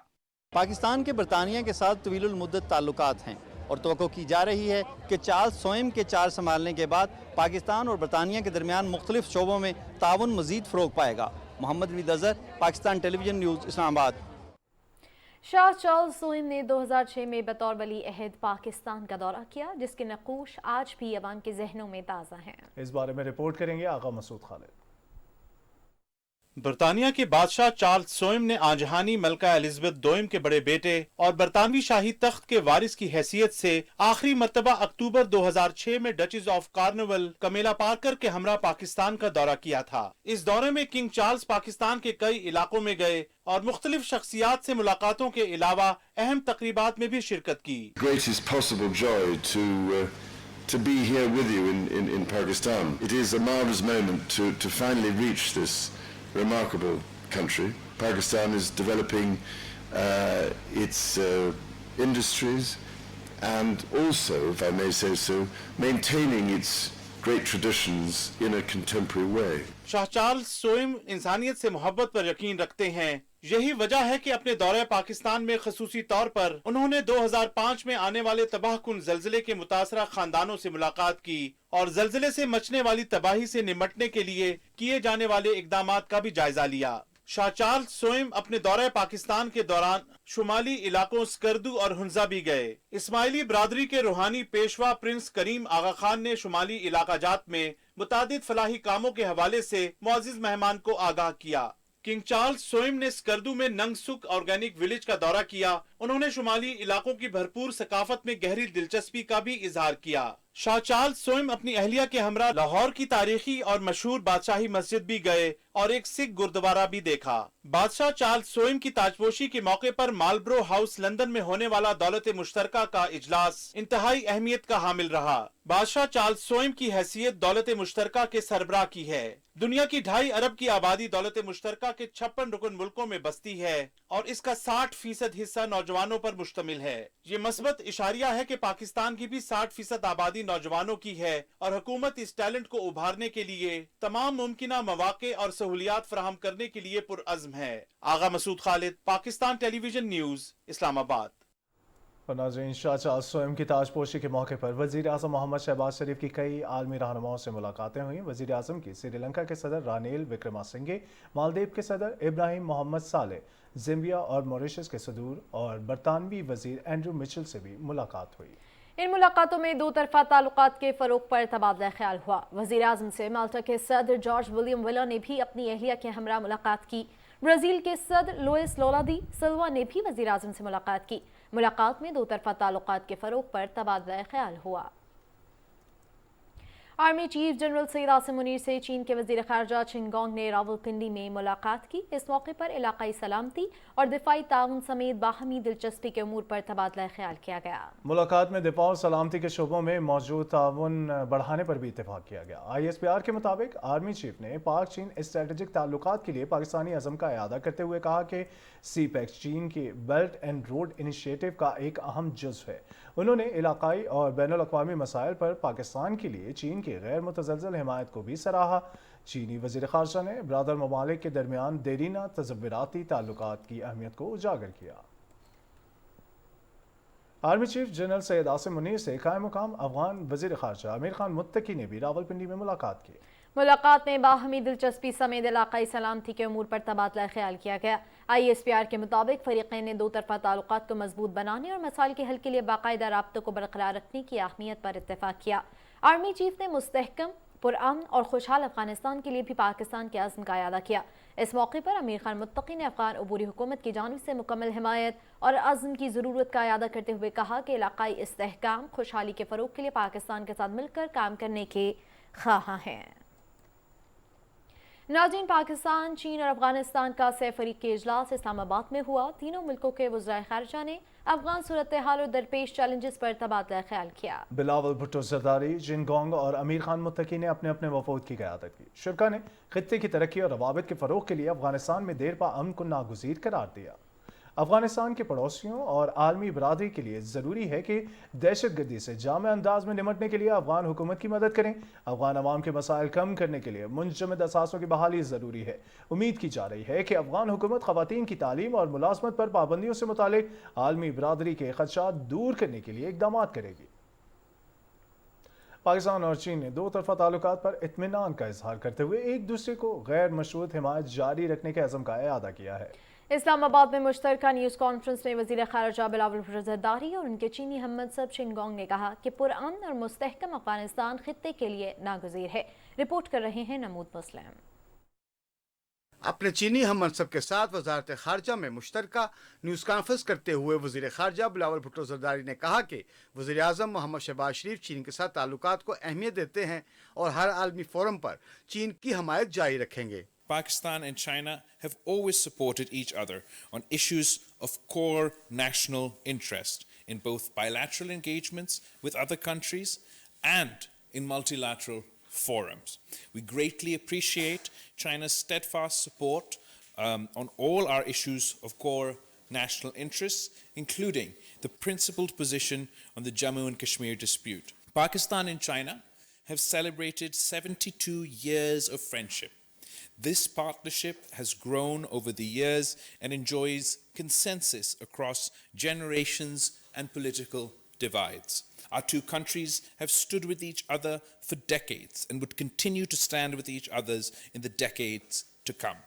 पाकिस्तान के बरतानिया के साथ तवीलुल मुद्दत ताल्लुकात हैं और तवक्को की जा रही है कि चार्ल्स सोइम के चार्ज संभालने के बाद पाकिस्तान और बरतानिया के दरमियान मुख्तलिफ शोबों में ताउन मजीद फ़रोग पाएगा। Mohammad Naveed Azhar, Pakistan television news, Islamabad. शाह चार्ल्स सोइम ने 2006 में बतौर वली अहद पाकिस्तान का दौरा किया, जिसके नक़ूश आज भी अवाम के जहनों में ताज़ा हैं। इस बारे में रिपोर्ट करेंगे आगा मसूद खालिद। बरतानिया के बादशाह चार्ल्स सोइम ने आजहानी मलका एलिज़ाबेथ दोइम के बड़े बेटे और बरतानवी शाही तख्त के वारिस की हैसियत से आखिरी मर्तबा अक्टूबर 2006 में duchess of carnival Kamela Parker के हमरा पाकिस्तान का दौरा किया था। इस दौरे में किंग चार्ल्स पाकिस्तान के कई इलाकों में गए और मुख्तलिफ शख्सियात से मुलाकातों के अलावा अहम तकरीबात में भी शिरकत की। Greatest possible joy to be here with you in Pakistan. It is a marvelous moment to finally reach this remarkable country. Pakistan is developing its industries and also, if I may say so, maintaining its great traditions in a contemporary way. शाह Charles सोइम इंसानियत से मोहब्बत पर यकीन रखते हैं, यही वजह है कि अपने दौरे पाकिस्तान में खसूसी तौर पर उन्होंने 2005 में आने वाले तबाहकुन जल्जले के मुतासरा खानदानों से मुलाकात की और जल्जले से मचने वाली तबाही से निमटने के लिए किए जाने वाले इकदामात का भी जायजा लिया। शाह चार्ल्स सोइम अपने दौरे पाकिस्तान के दौरान शुमाली इलाकों स्कर्दू और हुंजा भी गए। इस्माइली बरादरी के रूहानी पेशवा प्रिंस करीम आगा खान ने शुमाली इलाका जात में मुतादिद फलाही कामों के हवाले से मुअज़्ज़िज़ मेहमान को आगाह किया। किंग चार्ल्स सोइम ने स्कर्दू में नंगसुक ऑर्गेनिक विलेज का दौरा किया। उन्होंने शुमाली इलाकों की भरपूर सकाफत में गहरी दिलचस्पी का भी इजहार किया। शाह चार्ल्स सोइम अपनी अहलिया के हमरा लाहौर की तारीखी और मशहूर बादशाही मस्जिद भी गए और एक सिख गुरुद्वारा भी देखा। बादशाह चार्ल्स सोइम की ताजपोशी के मौके पर मालब्रो हाउस लंदन में होने वाला दौलत मुश्तरका का इजलास इंतहाई अहमियत का हामिल रहा। बादशाह चार्ल्स सोइम की हैसियत दौलत मुश्तरका के सरबराह की है। दुनिया की 2.5 अरब की आबादी दौलत मुश्तरका के 56 रुकन मुल्कों में बसती है और इसका 60% हिस्सा नौजवानों पर मुश्तमिल है। ये मस्बत इशारिया है कि पाकिस्तान की भी 60% आबादी नौजवानों की है और हुकूमत इस टैलेंट को उभारने के लिए तमाम मुमकिना मौके और सहूलियात फराहम करने के लिए पुरअज़्म है। आगा मसूद खालिद, पाकिस्तान टेलीविजन न्यूज़, इस्लामाबाद। और नाज़रीन, शाह चार्ल्स सोइम की ताजपोशी के मौके पर वज़ीर आज़म मोहम्मद शहबाज शरीफ की कई आलमी रहनुमाओं से मुलाकातें हुई। वज़ीर आज़म की श्रीलंका के सदर रानिल विक्रमासिंघे, मालदीव के सदर इब्राहिम मोहम्मद साले, ज़िम्बिया और मॉरिशस के सदूर और बरतानवी वज़ीर एंड्रू मिचेल से भी मुलाकात हुई। इन मुलाकातों में दो तरफा ताल्लुकात के फ़रोग़ पर तबादला ख्याल हुआ। वज़ीर आज़म से माल्टा के सदर जॉर्ज विलियम विला ने भी अपनी अहलिया के हमरा मुलाकात की। ब्राज़ील के सदर लुइस लूला दा सिल्वा ने भी वज़ीर आज़म से मुलाकात की। मुलाकात में दो तरफा ताल्लुकात के फ़रोग़ पर तबादला ख्याल हुआ। Army chief general Syed Asim Munir से चीन के वज़ीर ख़ारजा चिंगोंग ने रावलपिंडी में मुलाकात की। इस मौके पर इलाकाई सलामती और दिफाई ताउन समेत बाहमी दिलचस्पी के अमूर पर तबादला ख्याल किया गया। मुलाकात में दिफा और सलामती के शोबों में मौजूद ताउन बढ़ाने पर भी इत्तेफाक किया गया। ISPR के मुताबिक आर्मी चीफ ने पाक चीन स्ट्रेटेजिक ताल्लुकात के लिए पाकिस्तानी अज़म का इआदा करते हुए कहा कि CPEC चीन के बेल्ट एंड रोड इनिशिएटिव का एक अहम जुज़्व है। उन्होंने इलाकाई और बैनुल अक़वामी मसाइल पर पाकिस्तान के लिए चीन की गैर मुतज़लज़ल हिमायत को भी सराहा। चीनी वज़ीर ख़ारजा ने ब्रादर ममालिक के दरमियान देरीना तज़व्वुराती ताल्लुकात की अहमियत को उजागर किया। Army chief general Syed Asim Munir से कायम मुकाम अफगान वज़ीर ख़ारजा आमिर खान मुत्तकी ने भी रावलपिंडी में मुलाकात की। मुलाकात में बाहमी दिलचस्पी समेत इलाकाई सलामती के अमूर पर तबादला ख्याल किया गया। ISPR के मुताबिक फ़रीक़ैन ने दो तरफा ताल्लुकात को मजबूत बनाने और मसाइल के हल के लिए बाकायदा राब्तों को बरकरार रखने की अहमियत पर इत्तेफाक किया। आर्मी चीफ ने मुस्तहकम, पुरअमन और खुशहाल अफगानिस्तान के लिए भी पाकिस्तान के अज़्म का इआदा किया। इस मौके पर आमिर खान मुत्तकी ने अफगान अबूरी हुकूमत की जानिब से मुकम्मल हिमायत और अज़्म की ज़रूरत का इआदा करते हुए कहा कि इलाकाई इस्तेहकाम, खुशहाली के फ़रोग़ के लिए पाकिस्तान के साथ मिलकर काम करने के ख़्वाह हैं। नाज़रीन, पाकिस्तान, चीन और अफगानिस्तान का सह-फ़रीक़ के इजलास इस्लामाबाद में हुआ। तीनों मुल्कों के वज़राए ख़ारजा ने अफगान सूरत हाल और दरपेश चैलेंजेस पर तबादला ख्याल किया। बिलावल भुट्टो ज़रदारी, चिंगोंग और आमिर खान मुत्तकी ने अपने अपने वफ़ूद की क़यादत की। शुरा ने ख़ित्ते की तरक्की और रवाबित के फ़रोग़ के लिए अफगानिस्तान में देरपा अमन को नागुज़ीर करार दिया। अफगानिस्तान के पड़ोसियों और आलमी बरादरी के लिए ज़रूरी है कि दहशतगर्दी से जामे अंदाज में निमटने के लिए अफगान हुकूमत की मदद करें। अफगान अवाम के मसाइल कम करने के लिए मुंजमद असासों की बहाली ज़रूरी है। उम्मीद की जा रही है कि अफगान हुकूमत ख़वातीन की तालीम और मुलाज़मत पर पाबंदियों से मुतालिक आलमी बरादरी के ख़दशात दूर करने के लिए इक़दामात करेगी। पाकिस्तान और चीन ने दो तरफा ताल्लुकात पर इत्मीनान का इजहार करते हुए एक दूसरे को गैर मशरूत हिमायत जारी रखने के अज़म का इआदा किया है। इस्लामाबाद में मुश्तरका न्यूज़ कॉन्फ्रेंस में वज़ीर ख़ारजा बिलावल भुट्टो ज़रदारी और उनके चीनी हममनसब चिंगोंग ने कहा कि पुरअमन और मुस्तहकम अफगानिस्तान खित्ते के लिए नागुज़ीर है। रिपोर्ट कर रहे हैं नमूद मुस्लिम। अपने चीनी हममनसब के साथ वजारत ख़ारजा में मुश्तरका न्यूज़ कॉन्फ्रेंस करते हुए वज़ीर ख़ारजा बिलावल भुट्टो ज़रदारी ने कहा कि वज़ीर आज़म मोहम्मद शहबाज शरीफ चीन के साथ ताल्लुकात को अहमियत देते हैं और हर आलमी फोरम पर चीन की हमायत जारी रखेंगे। Pakistan and China have always supported each other on issues of core national interest in both bilateral engagements with other countries and in multilateral forums. We greatly appreciate China's steadfast support on all our issues of core national interests, including the principled position on the Jammu and Kashmir dispute. Pakistan and China have celebrated 72 years of friendship. This partnership has grown over the years and enjoys consensus across generations and political divides. Our two countries have stood with each other for decades and would continue to stand with each other in the decades to come.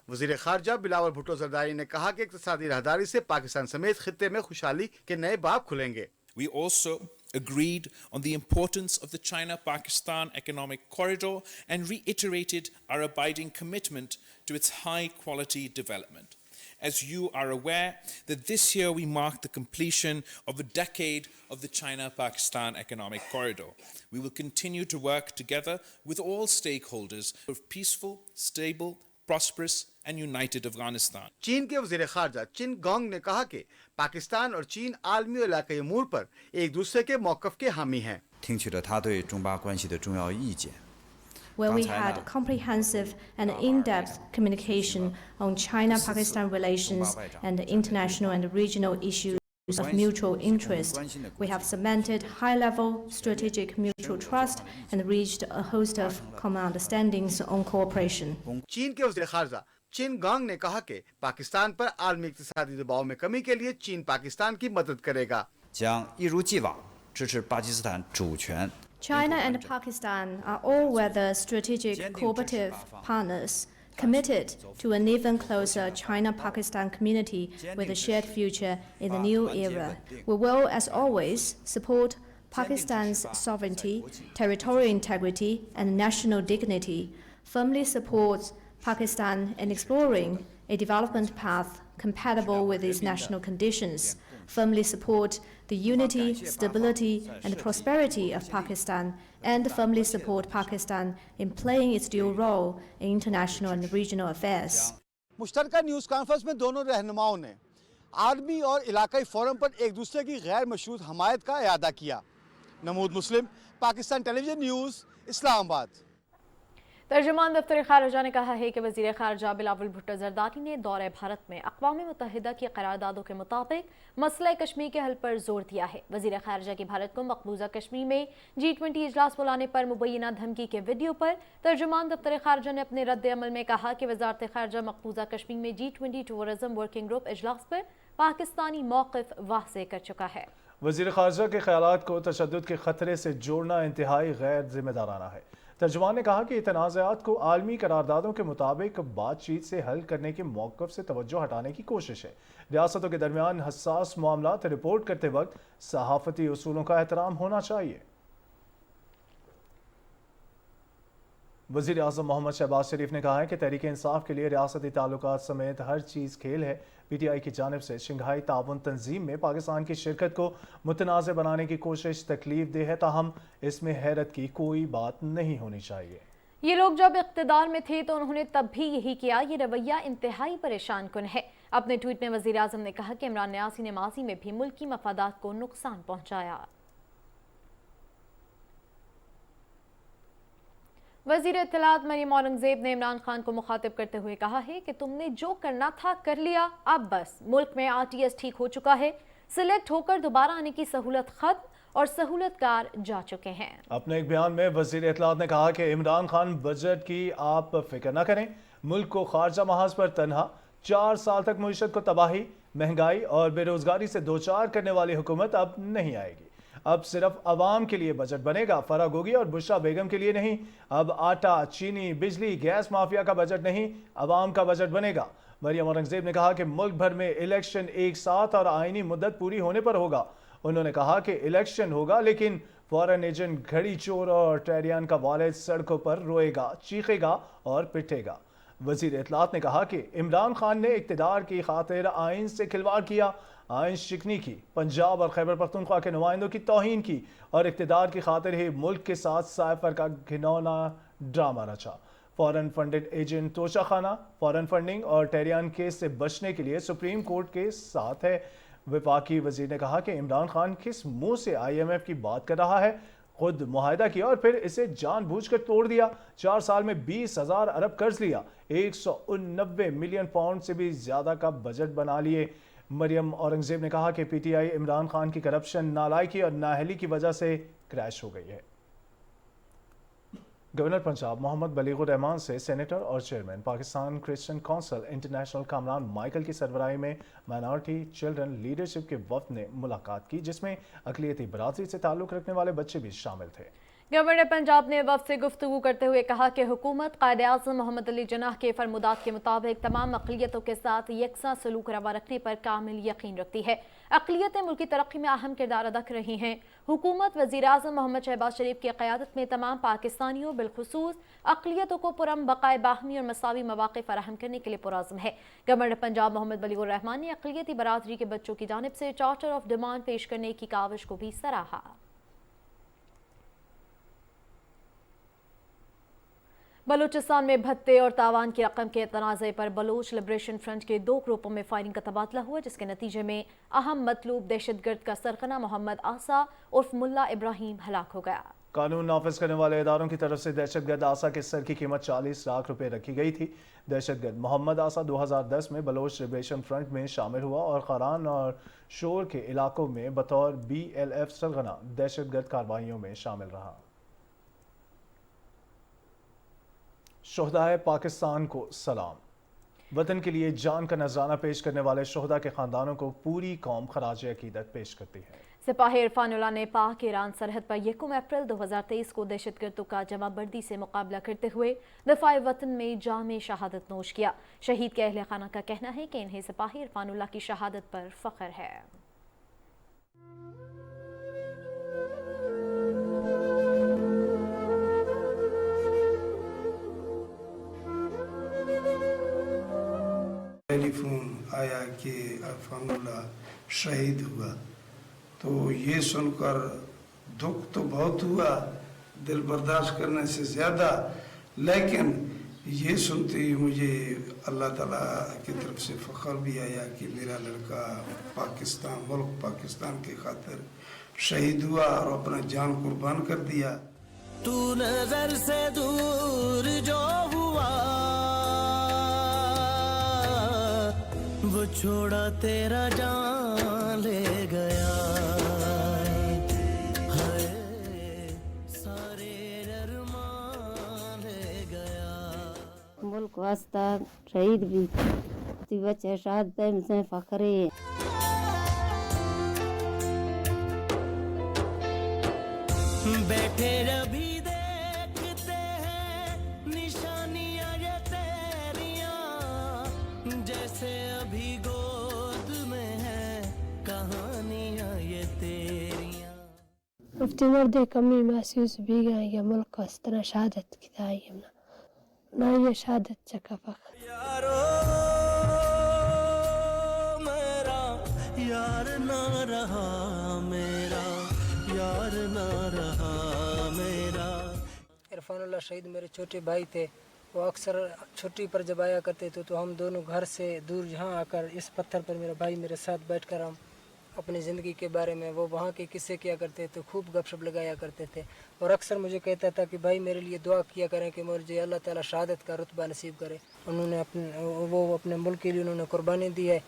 वज़ीर ख़ारजा बिलावल भुट्टो ज़रदारी ने कहा कि इक़्तिसादी राहदारी से पाकिस्तान समेत खित्ते में खुशहाली के नए बाब खुलेंगे. We also agreed on the importance of the China-Pakistan economic corridor and reiterated our abiding commitment to its high-quality development. As you are aware, that this year we mark the completion of a decade of the China-Pakistan economic corridor. We will continue to work together with all stakeholders for peaceful, stable, prosperous and united Afghanistan. चीन के वज़ीर ख़ारजा चिन gong ने कहा कि पाकिस्तान और चीन आलमी और इलाक़ाई अमूर पर एक दूसरे के मौक़िफ़ के हामी हैं. 听取了他对中巴关系的重要意见。 Where we had comprehensive and in-depth communication on China-Pakistan relations and international and regional issues of mutual interest. We have cemented high-level strategic mutual trust and reached a host of common understandings on cooperation. चीन के वज़ीर ख़ारजा चिन gong ने कहा कि पाकिस्तान पर आलमी इक़्तिसादी दबाव में कमी के लिए चीन पाकिस्तान की मदद करेगा. 将一如既往支持巴基斯坦主权。 China and Pakistan are all-weather strategic cooperative partners, committed to an even closer China-Pakistan community with a shared future in the new era. We will, as always, support Pakistan's sovereignty, territorial integrity, and national dignity, firmly support Pakistan in exploring a development path compatible with its national conditions, firmly support the unity, stability, and prosperity of Pakistan, and firmly support Pakistan in playing its dual role in international and regional affairs. मुश्तरका news conference में दोनों रहनुमाओं ने army और इलाकाई forum पर एक दूसरे की गैर मशरूत हमायत का इयादा किया. नमूद मुस्लिम, पाकिस्तान टेलीविजन न्यूज़, इस्लामाबाद. तर्जुमान दफ्तर खारजा ने कहा है कि वज़ीर ख़ारजा बिलावल भुट्टो ज़रदारी ने दौरे भारत में अक़वाम मुत्तहिदा की करारदादों के मुताबिक मसला कश्मीर के हल पर जोर दिया है. वज़ीर ख़ारजा की भारत को मकबूजा कश्मीर में G20 इजलास बुलाने पर मुबैना धमकी के वीडियो पर तर्जुमान दफ्तर खारजा ने अपने रद्द अमल में कहा कि वज़ारत ख़ारजा मकबूजा कश्मीर में G20 टूरिज़म वर्किंग ग्रुप इजलास पर पाकिस्तानी मौक़िफ़ वाज़ेह कर चुका है. वज़ीर ख़ारजा के ख़यालात को तशद्दुद के ख़तरे से जोड़ना इंतहाई गैर ज़िम्मेदाराना है. तर्जुमान ने कहा कि तनाज़ात को आलमी करारदादों के मुताबिक बातचीत से हल करने के मौक़िफ़ से तवज्जो हटाने की कोशिश है. रियासतों के दरमियान हसास मामलात रिपोर्ट करते वक्त सहाफ़ती उसूलों का एहतराम होना चाहिए. वज़ीर आज़म मोहम्मद शहबाज शरीफ ने कहा है कि तहरीक इंसाफ के लिए रियासती ताल्लुकात समेत हर चीज़ खेल है. PTI की जानिब से शंघाई ताउन तंजीम में पाकिस्तान की शिरकत को मुतनाज़ बनाने की कोशिश तकलीफ दे है, ताहम इसमें हैरत की कोई बात नहीं होनी चाहिए. ये लोग जब इक़्तिदार में थे तो उन्होंने तब भी यही किया. ये रवैया इंतहाई परेशान कुन है. अपने ट्वीट में वज़ीर आज़म ने कहा कि इमरान न्यासी ने माजी में भी मुल्क की मफादात को नुकसान पहुँचाया. वज़ीर इत्तलात मरियम औरंगज़ेब ने इमरान खान को मुखातिब करते हुए कहा है कि तुमने जो करना था कर लिया, अब बस मुल्क में RTS ठीक हो चुका है. सिलेक्ट होकर दोबारा आने की सहूलत खत्म और सहूलतकार जा चुके हैं. अपने एक बयान में वज़ीर इत्तलात ने कहा कि इमरान खान बजट की आप फिक्र न करें. मुल्क को खारजा महाज पर तनहा 4 साल तक मईशत को तबाही, महंगाई और बेरोजगारी से दो चार करने वाली हुकूमत अब नहीं आएगी. अब सिर्फ अवाम के लिए बजट बनेगा, फराग होगी और बुशरा बेगम के लिए नहीं. अब आटा, चीनी, बिजली, गैस माफिया का बजट नहीं, अवाम का बजट बनेगा. मरियम औरंगज़ेब ने कहा कि मुल्क भर में इलेक्शन एक साथ और आईनी मुद्दत पूरी होने पर होगा. उन्होंने कहा कि इलेक्शन होगा लेकिन फॉरेन एजेंट, घड़ी चोर और टेरियन का वालिद सड़कों पर रोएगा, चीखेगा और पिटेगा. वज़ीर इत्तलात ने कहा कि इमरान खान ने इक़्तिदार की खातिर आइन से खिलवाड़ किया, आइन शिकनी की, पंजाब और खैबर पख्तूनख्वा के नुमाइंदों की तौहीन की और इक़्तिदार की खातिर ही मुल्क के साथ साइफर का घिनौना ड्रामा रचा. Foreign funded agent Toshakhana, foreign funding और टेरियन केस से बचने के लिए सुप्रीम कोर्ट के साथ है. वफाकी वज़ीर ने कहा कि इमरान खान किस मुंह से IMF की बात कर रहा है. खुद मुआहिदा किया और फिर इसे जानबूझकर तोड़ दिया. 4 साल में 20,000 अरब कर्ज लिया, 189 मिलियन पाउंड से भी ज्यादा का बजट बना लिए. मरियम औरंगज़ेब ने कहा कि PTI इमरान खान की करप्शन, नालायकी और नाअहली की वजह से क्रैश हो गई है. गवर्नर पंजाब मोहम्मद बलीगुर रहमान से सेनेटर और chairman Pakistan Christian council international Kamran Michael की सरबराही में माइनॉरिटी चिल्ड्रन लीडरशिप के वफद ने मुलाकात की, जिसमें अक़लियती बरादरी से ताल्लुक़ रखने वाले बच्चे भी शामिल थे। गवर्नर पंजाब ने वफ़द से गुफ्तगू करते हुए कहा कि हुकूमत कायद-ए-आज़म मोहम्मद अली जिन्नाह के फरमुदात के मुताबिक तमाम अक़लियतों के साथ यकसा सलूक रवा रखने पर कामिल यकीन रखती है। अक़लियतें मुल्की तरक्की में अहम किरदार अदा कर रही हैं। हुकूमत वज़ीर-ए-आज़म मोहम्मद शहबाज शरीफ की क़यादत में तमाम पाकिस्तानियों बिलखुसूस अक़लियतों को पुरअमन बक़ाए बाहमी और मसावी मौक़े फ़राहम करने के लिए पुरअज़्म है। गवर्नर पंजाब मोहम्मद बलीगुर रहमान ने अक़लियती बरादरी के बच्चों की जानिब से चार्टर ऑफ डिमांड पेश करने की काविश को भी सराहा। बलूचिस्तान में भत्ते और तावान की रकम के तनाज़े पर बलोच लिबरेशन फ्रंट के 2 ग्रुपों में फायरिंग का तबादला हुआ, जिसके नतीजे में अहम मतलूब दहशतगर्द का सरगना मोहम्मद आसा उर्फ मुल्ला इब्राहिम हलाक हो गया। कानून नाफिज करने वाले इदारों की तरफ से दहशतगर्द आसा के सर की कीमत 40 लाख रुपए रखी गई थी। दहशतगर्द मोहम्मद आसा 2010 में बलोच लिबरेशन फ्रंट में शामिल हुआ और खरान और शोर के इलाकों में बतौर BLF सरगना दहशतगर्द कार्रवाइयों में शामिल रहा। शोहदाए पाकिस्तान को सलाम। वतन के लिए जान का नजराना पेश करने वाले शोहदा के खानदानों को पूरी कौम खराज अकीदत पेश करती है। सिपाही इरफानुल्लाह ने पाक ईरान सरहद पर 1 अप्रैल 2023 को दहशतगर्दों का जमाबंदी से मुकाबला करते हुए दफाए वतन में जामे शहादत नोश किया। शहीद के अहले खाना का कहना है कि इन्हें सिपाही इरफानुल्लाह की शहादत पर फख्र है। टेलीफोन आया कि इरफानुल्लाह शहीद हुआ, तो ये सुनकर दुख तो बहुत हुआ, दिल बर्दाश्त करने से ज़्यादा, लेकिन ये सुनते ही मुझे अल्लाह ताला की तरफ से फ़ख्र भी आया कि मेरा लड़का पाकिस्तान मुल्क पाकिस्तान की खातिर शहीद हुआ और अपना जान कुर्बान कर दिया। तू नजर से दूर जो हुआ वो छोड़ा तेरा जान ले गया, सारे अरमान ले गया। मुल्क वास्ता शहीद भी बच्चे शहादत से फख्र है। बैठे रभी देखते हैं निशानियां ये तेरियां, जैसे अभी गोद में है कहानियां ये तेरियां। मुफ्ती मर्द कमी महसूस भी गया ये मुल्क इस तरह शहादत की दाई ना ये शहादत चका फख्र। यारो मेरा यार ना रहा, मेरा यार ना रहा मेरा। इरफानुल्लाह शहीद मेरे छोटे भाई थे। वो अक्सर छुट्टी पर जब आया करते थे तो हम दोनों घर से दूर यहाँ आकर इस पत्थर पर मेरा भाई मेरे साथ बैठकर हम अपनी ज़िंदगी के बारे में वो वहाँ के किस्से किया करते थे, खूब गपशप लगाया करते थे। और अक्सर मुझे कहता था कि भाई मेरे लिए दुआ किया करें कि मुझे अल्लाह ताला शहादत का रुतबा नसीब करे। उन्होंने अपने मुल्क के लिए उन्होंने कुर्बानी दी है।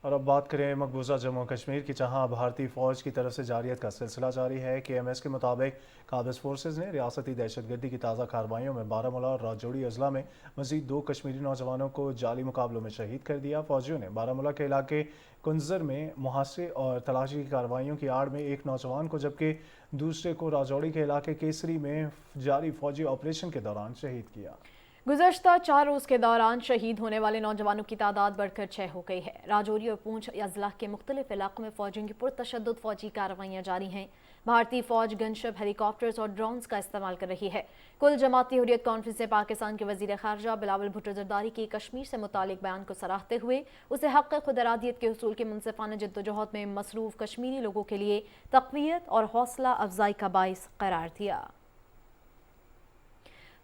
और अब बात करें मकबूजा जम्मू कश्मीर की, जहां भारतीय फ़ौज की तरफ से जारियत का सिलसिला जारी है। KMS के मुताबिक काबिज़ फोर्सेज ने रियासती दहशतगर्दी की ताज़ा कार्रवाइयों में बारामूला और राजौरी अजला में मज़ीद 2 कश्मीरी नौजवानों को जाली मुकाबलों में शहीद कर दिया। फ़ौजियों ने बारामूला के इलाके कुंजर में मुहासरे और तलाशी की कार्रवाइयों की आड़ में एक नौजवान को, जबकि दूसरे को राजौरी के इलाके केसरी में जारी फ़ौजी ऑपरेशन के दौरान शहीद किया। गुज़श्ता 4 रोज़ के दौरान शहीद होने वाले नौजवानों की तादाद बढ़कर 6 हो गई है। राजौरी और पूंछ अजला के मुख्तलिफ इलाकों में फ़ौजियों की पुरतशद्दुद फ़ौजी कार्रवाइयाँ जारी हैं। भारतीय फ़ौज गनशिप, हेलीकॉप्टर्स और ड्रोन्स का इस्तेमाल कर रही है। कुल जमाती हुर्रियत कॉन्फ्रेंस ने पाकिस्तान के वज़ीर ख़ारजा बिलावल भुट्टो ज़रदारी के कश्मीर से मुतालिक बयान को सराहते हुए उसे हक़ खुद इरादियत के हुसूल की मुनसिफ़ाना जद्दोजहद में मसरूफ़ कश्मीरी लोगों के लिए तक़वियत और हौसला अफजाई का बाइस करार दिया।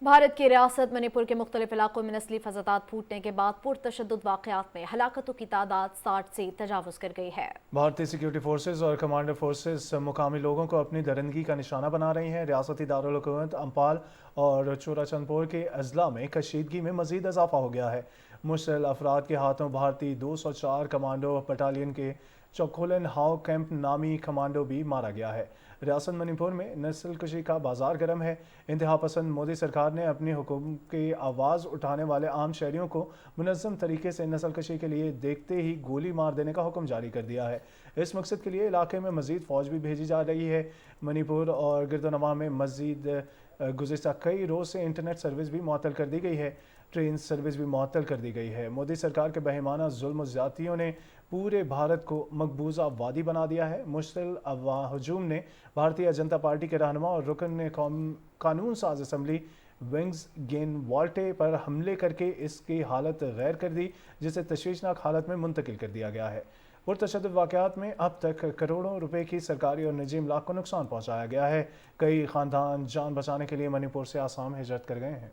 भारत की रियासत मणिपुर के मुख्तलिफ इलाकों में नस्ली फसादात फूटने के बाद पुरतशद्दुद वाक़यात में हलाकतों की तादाद 60 से तजावुज कर गई है। भारतीय सिक्योरिटी फोर्सेज और कमांडर फोर्सेज मुकामी लोगों को अपनी दरिंदगी का निशाना बना रही हैं। रियासती दारुल हुकूमत अम्पाल और चोराचंदपुर के अजला में कशीदगी में मजीद इजाफा हो गया है। मुश्तल अफराद के हाथों भारतीय 204 कमांडो बटालियन के चौकोलन हाउ कैंप नामी कमांडो भी मारा गया है। रियासत मणिपुर में नस्ल कशी का बाजार गर्म है। इंतहा पसंद मोदी सरकार ने अपनी हुकूम की आवाज़ उठाने वाले आम शहरियों को मुनज़्ज़म तरीके से नस्ल कशी के लिए देखते ही गोली मार देने का हुक्म जारी कर दिया है। इस मकसद के लिए इलाके में मज़ीद फ़ौज भी भेजी जा रही है। मणिपुर और गिरदोनवा में मज़ीद गुज़िश्ता कई रोज़ से इंटरनेट सर्विस भी मुअत्तल कर दी गई है। ट्रेन सर्विस भी मुअत्तल कर दी गई है। मोदी सरकार के बेईमाना जुल्म ज़्यादतियों ने पूरे भारत को मकबूजा वादी बना दिया है। मुश्तिल हजूम ने भारतीय जनता पार्टी के रहनुमा और रुकन कानून साज असम्बली विंग्स गेन वॉल्टे पर हमले करके इसकी हालत गैर कर दी, जिसे तशवीशनाक हालत में मुंतकिल कर दिया गया है। पुरतशद्दुद वाक़यात में अब तक करोड़ों रुपए की सरकारी और निजी इमलाक को नुकसान पहुँचाया गया है। कई ख़ानदान जान बचाने के लिए मणिपुर से आसाम हिजरत कर गए हैं।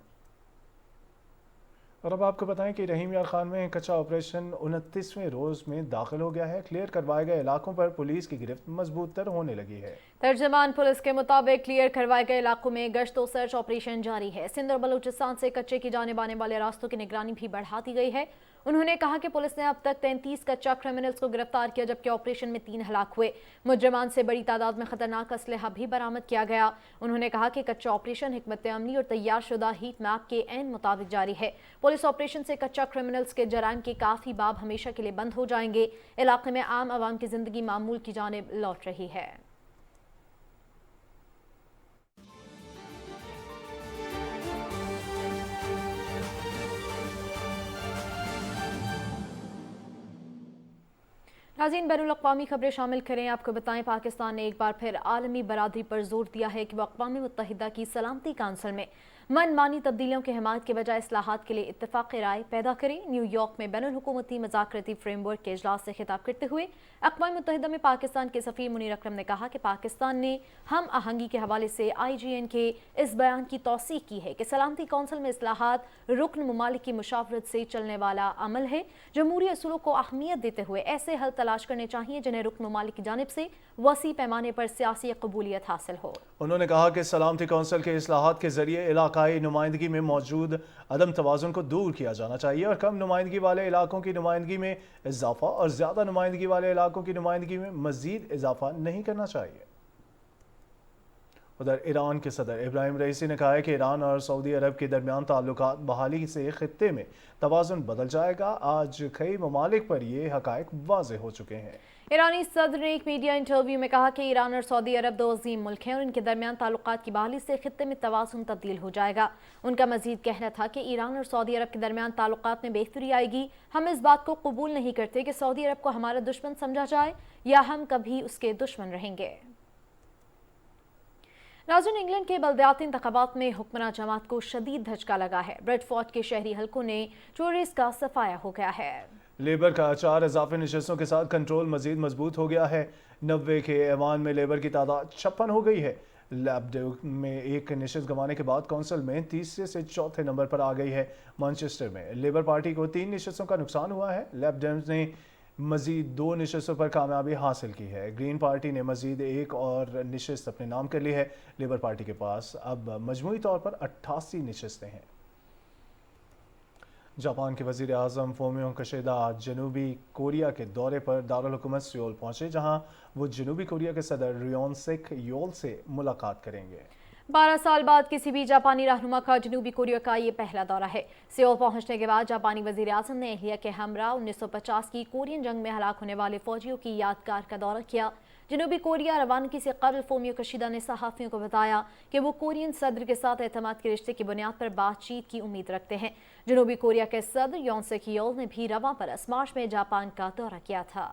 और अब आपको बताएं कि रहीम यार खान में कच्चा ऑपरेशन 29वें रोज में दाखिल हो गया है। क्लियर करवाए गए इलाकों पर पुलिस की गिरफ्त मजबूत तर होने लगी है। तर्जमान पुलिस के मुताबिक क्लियर करवाए गए इलाकों में गश्त और सर्च ऑपरेशन जारी है। सिंध और बलूचिस्तान से कच्चे की जाने आने वाले रास्तों की निगरानी भी बढ़ा दी गई है। उन्होंने कहा कि पुलिस ने अब तक 33 कच्चा क्रिमिनल्स को गिरफ्तार किया, जबकि ऑपरेशन में 3 हलाक हुए। मुजरिमान से बड़ी तादाद में खतरनाक असलहा भी बरामद किया गया। उन्होंने कहा कि कच्चा ऑपरेशन हिकमत अमली और तैयार शुदा हीट मैप के ऐन मुताबिक जारी है। पुलिस ऑपरेशन से कच्चा क्रिमिनल्स के जराइम के काफी बाब हमेशा के लिए बंद हो जाएंगे। इलाके में आम आवाम की जिंदगी मामूल की जानिब लौट रही है। नाज़रीन, बैनुल-अक़वामी खबरें शामिल करें। आपको बताएं, पाकिस्तान ने एक बार फिर आलमी बरादरी पर जोर दिया है कि वह अक़वाम मुत्तहिदा की सलामती काउंसिल में मनमानी तब्दीलियों की हिमायत के बजाय इस्लाहात के लिए इत्तफ़ाक़ राय पैदा करें। न्यूयॉर्क में बैनुल हुकूमती मज़ाकरती फ्रेमवर्क के इजलास से खिताब करते हुए अक़वाम मुत्तहिदा में पाकिस्तान के सफ़ीर मुनीर अकरम ने कहा कि पाकिस्तान ने हम आहंगी के हवाले से IGN के इस बयान की तौसीक़ की है कि सलामती काउंसिल में इस्लाहात रुकन मुमालिक की मुशावरत से चलने वाला अमल है। जमहूरी असूलों को अहमियत देते हुए ऐसे हल तलाश करने चाहिए जिन्हें रुकन मुमालिक की जानिब से वसी पैमाने पर सियासी कबूलियत हासिल हो। उन्होंने कहा कि सलामती काउंसिल के इस्लाहात के जरिए इलाकाई नुमाइंदगी में मौजूद अदम तवाज़ुन को दूर किया जाना चाहिए और कम नुमाइंदगी वाले इलाकों की नुमाइंदगी में इजाफा और ज़्यादा नुमाइंदगी वाले इलाकों की नुमाइंदगी में मज़ीद इजाफा नहीं करना चाहिए। उधर ईरान के सदर इब्राहिम रईसी ने कहा है कि ईरान और सऊदी अरब के दरमियान ताल्लुकात बहाली से खित्ते में तवाज़ुन बदल जाएगा। आज कई ममालिक पर ये हक़ाइक़ वाज़ेह हो चुके हैं। ईरानी सदर ने एक मीडिया इंटरव्यू में कहा कि ईरान और सऊदी अरब 2 अज़ीम मुल्क हैं और इनके दरमियान ताल्लुकात की बहाली से खित्ते में तवाज़ुन तब्दील हो जाएगा। उनका मजीद कहना था कि ईरान और सऊदी अरब के दरमियान ताल्लुकात में बेहतरी आएगी। हम इस बात को कबूल नहीं करते कि सऊदी अरब को हमारा दुश्मन समझा जाए या हम कभी उसके दुश्मन रहेंगे। नाज़रीन, इंग्लैंड के बलदियाती इंतखाबात में हुक्मरान जमात को शदीद धचका लगा है। ब्रेडफोर्ड के शहरी हलकों ने टोरीज का सफाया हो गया है। लेबर का 4 इजाफी नशस्तों के साथ कंट्रोल मजीद मजबूत हो गया है। 90 के ऐवान में लेबर की तादाद 56 हो गई है। लैबडेव में एक नशस्त गंवाने के बाद कौंसिल में तीसरे से चौथे नंबर पर आ गई है। मैनचेस्टर में लेबर पार्टी को 3 नशस्तों का नुकसान हुआ है। लैबडेव ने मजीद 2 नशस्तों पर कामयाबी हासिल की है। ग्रीन पार्टी ने मजीद 1 और नशस्त अपने नाम कर ली है। लेबर पार्टी के पास अब मजमूई तौर पर 88 नशस्तें हैं। जापान के वज़ीर आज़म फूमियो किशिदा जनूबी कोरिया के दौरे पर दारुल हुकूमत सियोल पहुँचे, जहाँ वो जनूबी कोरिया के सदर रियोन सिक योल से मुलाकात करेंगे। 12 साल बाद किसी भी जापानी रहनुमा का जनूबी कोरिया का ये पहला दौरा है। सियोल पहुंचने के बाद जापानी वजीर आज़म ने एहलिया के हमरा 1950 की कोरियन जंग में हलाक होने वाले फौजियों की यादगार का दौरा किया। जनूबी कोरिया रवानगी से कबल फूमियो किशिदा ने सहाफ़ियों को बताया कि वो कोरियन सदर के साथ एतमाद के रिश्ते की बुनियाद पर बातचीत की उम्मीद रखते हैं। जनूबी कोरिया के सदर योन सेक योल ने भी रवां बरस मार्च में जापान का दौरा किया था।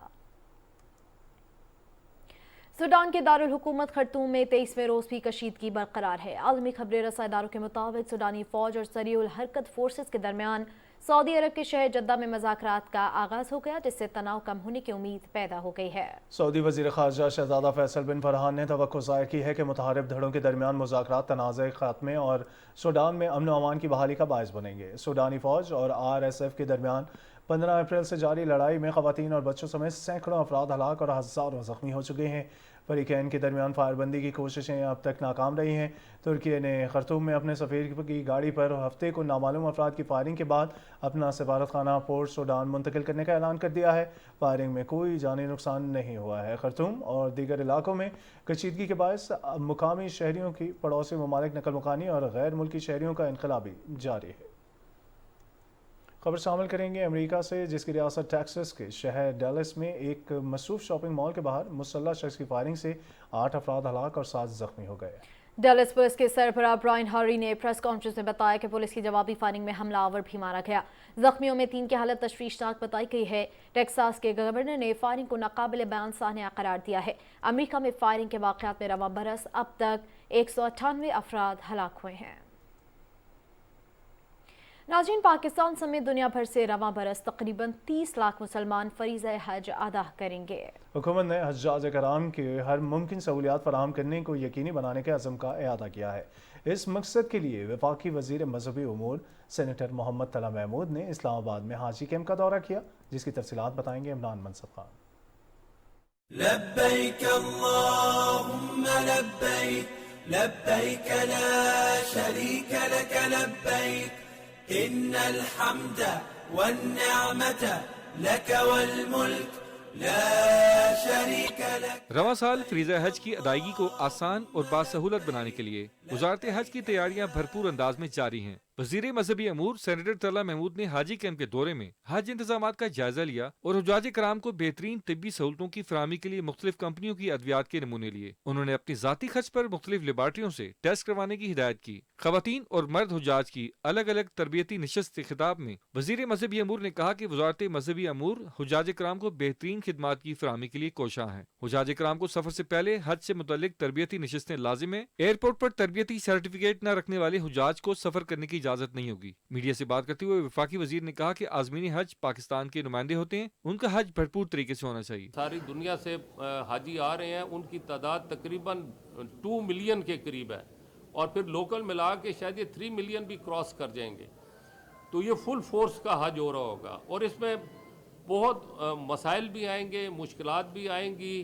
सूडान के दारुल हुकूमत खर्तूम में 23वें रोज भी कशीदगी बरकरार है। आलमी खबरें रसाई इदारों के मुताबिक सूडानी फौज और सरीउल हरकत फोर्सेस के दरमियान सऊदी अरब के शहर जद्दा में मुज़ाकरात का आगाज हो गया, जिससे तनाव कम होने की उम्मीद पैदा हो गई है। सऊदी वज़ीर ख़ारजा शहज़ादा फैसल बिन फरहान ने तवक्को ज़ाहिर की है कि मुतहारिब धड़ों के दरमियान मुज़ाकरात तनाज़े खात्मे और सूडान में अमन व अमान की बहाली का बायस बनेंगे। सूडानी फ़ौज और RSF के दरमियान 15 अप्रैल से जारी लड़ाई में ख़वातीन और बच्चों समेत सैकड़ों अफराद हलाक और हज़ारों ज़ख्मी हो चुके हैं। फरीकैन के दरमियान फायरबंदी की कोशिशें अब तक नाकाम रही हैं। तुर्की ने खर्तूम में अपने सफ़ीर की गाड़ी पर हफ्ते को नामालूम अफराद की फायरिंग के बाद अपना सफारत खाना पोर्ट सूडान मुंतकिल करने का ऐलान कर दिया है। फायरिंग में कोई जानी नुकसान नहीं हुआ है। खर्तूम और दीगर इलाकों में कशीदगी के बायस मुकामी शहरियों की पड़ोसी ममालिक नकल मुकानी और गैर मुल्की शहरियों का इनकलाब भी जारी है। खबर शामिल करेंगे अमेरिका से, जिसकी रियासत टेक्सास के शहर डैलस में एक मसरूफ शॉपिंग मॉल के बाहर मुसल्लह शख्स की फायरिंग से 8 अफराद हलाक और 7 जख्मी हो गए। डैलस पुलिस के सरबराह ब्रायन हरी ने प्रेस कॉन्फ्रेंस में बताया कि पुलिस की जवाबी फायरिंग में हमलावर भी मारा गया। जख्मियों में 3 की हालत तशवीशनाक बताई गई है। टेक्सास के गवर्नर ने फायरिंग को नाकाबिल बयान सानिया करार दिया है। अमेरिका में फायरिंग के वाक़यात में रवां बरस अब तक 198 अफराद हलाक हुए हैं। नाज़रीन, पाकिस्तान समेत दुनिया भर से रवां बरस तकरीबन 30 लाख मुसलमान फरीज़ा हज अदा करेंगे। हुकूमत ने हज्जाज कराम के हर मुमकिन सहूलियात फराहम करने को यकीनी बनाने के अज़म का इआदा किया है। इस मकसद के लिए वफाकी वज़ीर मजहबी उमूर सेनेटर मोहम्मद तला महमूद ने इस्लामाबाद में हाजी कैंप का दौरा किया, जिसकी तफसीलात बताएंगे इमरान मनसब खान। लब्बैक अल्लाहुम्मा लब्बैक, लब्बैक ला शरीक लक लब्बैक, इन्नल हम्द वन्निअमत लक वल मुल्क ला शरीक लक। रवां साल फरीज़ा हज की अदायगी को आसान और बासहूलत बनाने के लिए वज़ारत हज की तैयारियां भरपूर अंदाज में जारी हैं। वज़ीर मजहबी अमूर सेनेटर तला महमूद ने हाजी कैंप के दौरे में हज इंतजामात का जायजा लिया और हुज्जाज कराम को बेहतरीन तिब्बी सहूलतों की फराहमी के लिए मुख्तलिफ कंपनियों की अद्वियात के नमूने लिए। उन्होंने अपनी जाती खर्च पर मुख्तलिफ लेबार्टरियों से टेस्ट करवाने की हिदायत की। खवातीन और मर्द हुज्जाज की अलग अलग तरबियती नशस्त के खिताब में वज़ीर मजहबी अमूर ने कहा कि वज़ारत मजहबी अमूर हुज्जाज कराम को बेहतरीन खिदमात की फराहमी के लिए कोशां है। हुज्जाज कराम को सफर से पहले हज से मुतल्लिक तरबियती नशस्तें लाजिम है। एयरपोर्ट पर तरबियती सर्टिफिकेट न रखने वाले हुज्जाज को सफर करने की इजाजत नहीं होगी। मीडिया से बात करते हुए वफाकी वजीर ने कहा कि आज़मीनी हज पाकिस्तान के नुमाइंदे होते हैं, उनका हज भरपूर तरीके से होना चाहिए। सारी दुनिया से हाजी आ रहे हैं, उनकी तादाद तकरीबन 2 मिलियन के करीब है और फिर लोकल मिला के शायद ये 3 मिलियन भी क्रॉस कर जाएंगे। तो ये फुल फोर्स का हज हो रहा होगा और इसमें बहुत मसाइल भी आएंगे, मुश्किलात भी आएंगी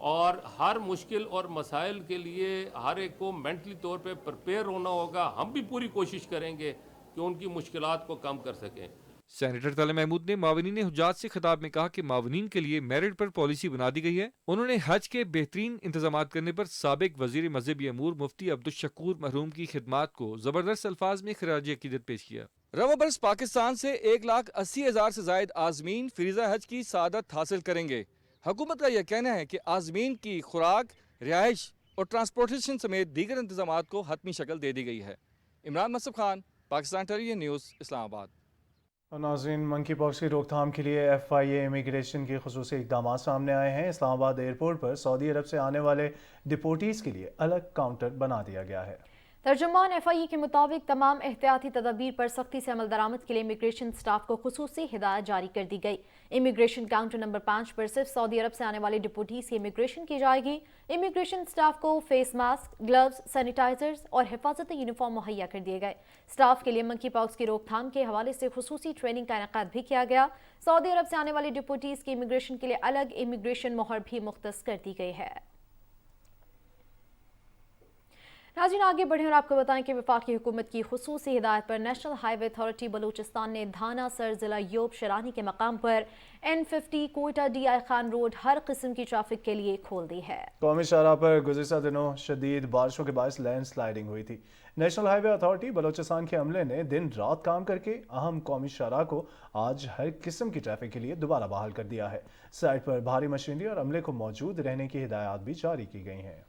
और हर मुश्किल और मसाइल के लिए हर एक को मेंटली तौर पे प्रिपेयर होना होगा। हम भी पूरी कोशिश करेंगे कि उनकी मुश्किलात को कम कर सकें। सेनेटर तला महमूद ने मावनीन हुज्जाज से खिताब में कहा कि मावनीन के लिए मेरिट पर पॉलिसी बना दी गई है। उन्होंने हज के बेहतरीन इंतजाम करने पर साबिक वजीर मजहबी अमूर मुफ्ती अब्दुल शकूर मरहूम की खिदमात को जबरदस्त अल्फाज में खिराज अकीदत पेश किया। रवां बरस पाकिस्तान से 1,80,000 से जायद आज़मीन फरीज़ा हज की सादत हासिल करेंगे। हुकूमत का यह कहना है कि आज़मीन की खुराक, रिहाइश और ट्रांसपोर्टेशन समेत दीगर इंतजामात को हतमी शक्ल दे दी गई है। Imran मसब Khan, Pakistan television news, Islamabad. नाज़रीन, मंकी पॉक्स की रोकथाम के लिए FIA इमिग्रेशन के खुसूसी इक़दामात सामने आए हैं। इस्लामाबाद एयरपोर्ट पर सऊदी अरब से आने वाले डिपोटीज़ के लिए अलग काउंटर बना दिया गया है। तर्जुमान FIA के मुताबिक तमाम एहतियाती तदबीर पर सख्ती से अमल दरामद के लिए इमिग्रेशन स्टाफ को खुसूसी हिदायत जारी कर दी गई। इमिग्रेशन काउंटर नंबर 5 पर सिर्फ सऊदी अरब से आने वाले डिपोटीज की इमिग्रेशन की जाएगी। इमिग्रेशन स्टाफ को फेस मास्क, ग्लव्स, सैनिटाइजर्स और हिफाजती यूनिफॉर्म मुहैया कर दिए गए। स्टाफ के लिए मंकी पॉक्स की रोकथाम के हवाले से खुसूसी ट्रेनिंग का इनेकाद भी किया गया। सऊदी अरब से आने वाले डिपोटीज की इमिग्रेशन के लिए अलग इमिग्रेशन मोहर भी मुख्तस कर दी गई है। नाज़रीन, आगे बढ़ें और आपको बताएं कि वफाकी हुकूमत की खुसूसी हिदायत पर नेशनल हाईवे अथॉरिटी बलूचिस्तान ने धाना सर जिला योब शरानी के मकाम पर N50 Quetta DI Khan road हर किस्म की ट्रैफिक के लिए खोल दी है। कौमी शाहराह पर गुज़िश्ता दिनों शदीद बारिशों के बायस लैंड स्लाइडिंग हुई थी। नेशनल हाईवे अथॉरिटी बलूचिस्तान के अमले ने दिन रात काम करके अहम कौमी शाहराह को आज हर किस्म की ट्रैफिक के लिए दोबारा बहाल कर दिया है। साइट पर भारी मशीनरी और अमले को मौजूद रहने की हिदायत भी जारी की गई हैं।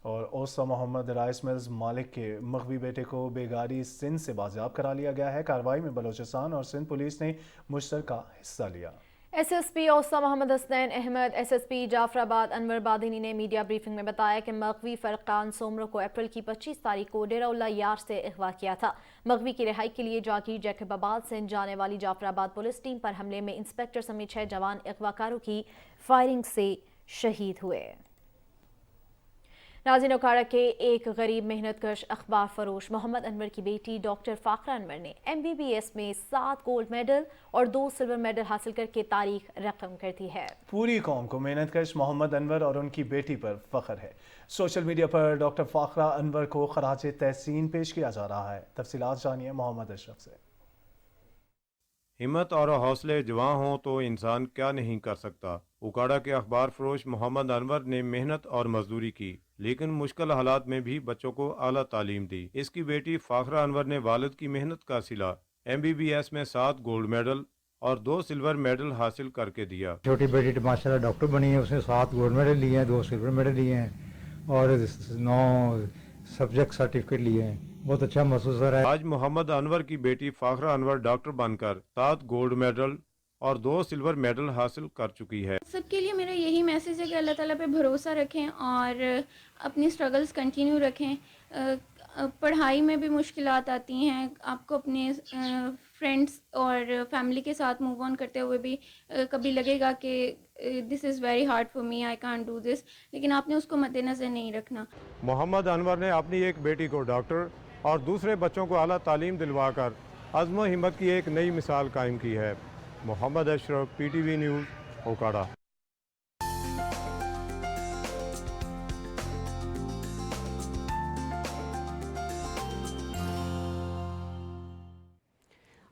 और ओसा मोहम्मद राइस मिल्स मालिक के मगवी बेटे को बेगारी सिंध से बाजियाब करा लिया गया है। कार्रवाई में बलूचिस्तान और सिंध पुलिस ने मुश्तरका हिस्सा लिया। SSP اوسا محمد حسنین احمد SSP جعفرآباد انور بادینی نے میڈیا بریفنگ میں بتایا کہ مغوی فرقان سومرو کو اپریل کی 25 تاریخ کو ڈیرہ اللہ یار سے اغوا کیا تھا۔ مغوی کی رہائی کے لیے جاگیر جیکب آباد سے جانے والی جعفرآباد پولیس ٹیم پر حملے میں انسپیکٹر سمیت 6 جوان اغوا کاروں کی فائرنگ سے شہید ہوئے۔ ناظرین، اوکاڑا کے ایک غریب محنت کش اخبار فروش محمد انور کی بیٹی ڈاکٹر فاخرہ انور نے MBBS میں 7 گولڈ میڈل اور 2 سلور میڈل حاصل کر کے تاریخ رقم کر دی ہے۔ پوری قوم کو محنت کش محمد انور اور ان کی بیٹی پر فخر ہے۔ سوشل میڈیا پر ڈاکٹر فاخرہ انور کو خراج تحسین پیش کیا جا رہا ہے۔ تفصیلات جانیے محمد اشرف سے۔ ہمت اور حوصلے جواں ہوں تو انسان کیا نہیں کر سکتا۔ اوکاڑا کے اخبار فروش محمد انور نے محنت اور مزدوری کی، لیکن مشکل حالات میں بھی بچوں کو اعلیٰ تعلیم دی۔ اس کی بیٹی فاخرہ انور نے والد کی محنت کا صلہ MBBS میں 7 گولڈ میڈل اور 2 سلور میڈل حاصل کر کے دیا۔ چھوٹی بیٹی ماشاءاللہ ڈاکٹر بنی ہے، اس نے 7 گولڈ میڈل لیے ہیں، 2 سلور میڈل لیے ہیں اور 9 سبجیکٹ سرٹیفکیٹ لیے ہیں۔ بہت اچھا محسوس ہو رہا ہے۔ آج محمد انور کی بیٹی فاخرہ انور ڈاکٹر بن کر 7 گولڈ میڈل اور 2 سلور میڈل حاصل کر چکی ہے۔ سب کے لیے میرا یہی میسیج ہے کہ اللہ تعالیٰ پہ بھروسہ رکھیں اور اپنی سٹرگلز کنٹینیو رکھیں۔ پڑھائی میں بھی مشکلات آتی ہیں، آپ کو اپنے فرینڈس اور فیملی کے ساتھ موو آن کرتے ہوئے بھی کبھی لگے گا کہ this is very hard for me, I can't do this, لیکن آپ نے اس کو مد نظر نہیں رکھنا۔ محمد انور نے اپنی ایک بیٹی کو ڈاکٹر اور دوسرے بچوں کو اعلیٰ تعلیم دلوا کر عزم و ہمت کی ایک نئی مثال قائم کی ہے۔ محمد اشرف، PTV نیوز، اوکاڑا۔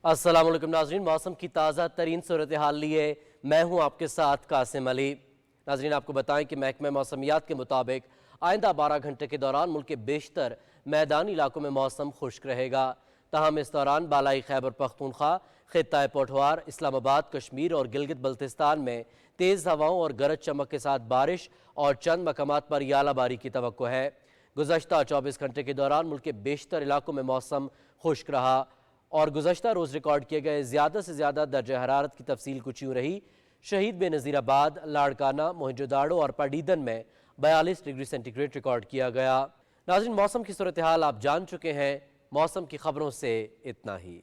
السلام علیکم ناظرین، موسم کی تازہ ترین صورتحال لیے میں ہوں آپ کے ساتھ قاسم علی۔ ناظرین، آپ کو بتائیں کہ محکمہ موسمیات کے مطابق آئندہ 12 گھنٹے کے دوران ملک کے بیشتر میدانی علاقوں میں موسم خشک رہے گا، تاہم اس دوران بالائی خیبر پختونخوا، خطہ پوٹھوار، اسلام آباد، کشمیر اور گلگت بلتستان میں تیز ہواؤں اور گرج چمک کے ساتھ بارش اور چند مقامات پر یالہ باری کی توقع ہے۔ گزشتہ 24 گھنٹے کے دوران ملک کے بیشتر علاقوں میں موسم خشک رہا اور گزشتہ روز ریکارڈ کیے گئے زیادہ سے زیادہ درجہ حرارت کی تفصیل کچھ یوں رہی۔ شہید بے نظیر آباد، لاڑکانہ، موہنجو داڑو اور پاڈیدن میں 42 ڈگری سینٹی گریڈ ریکارڈ کیا گیا۔ ناظرین، موسم کی صورتحال آپ جان چکے ہیں، موسم کی خبروں سے اتنا ہی۔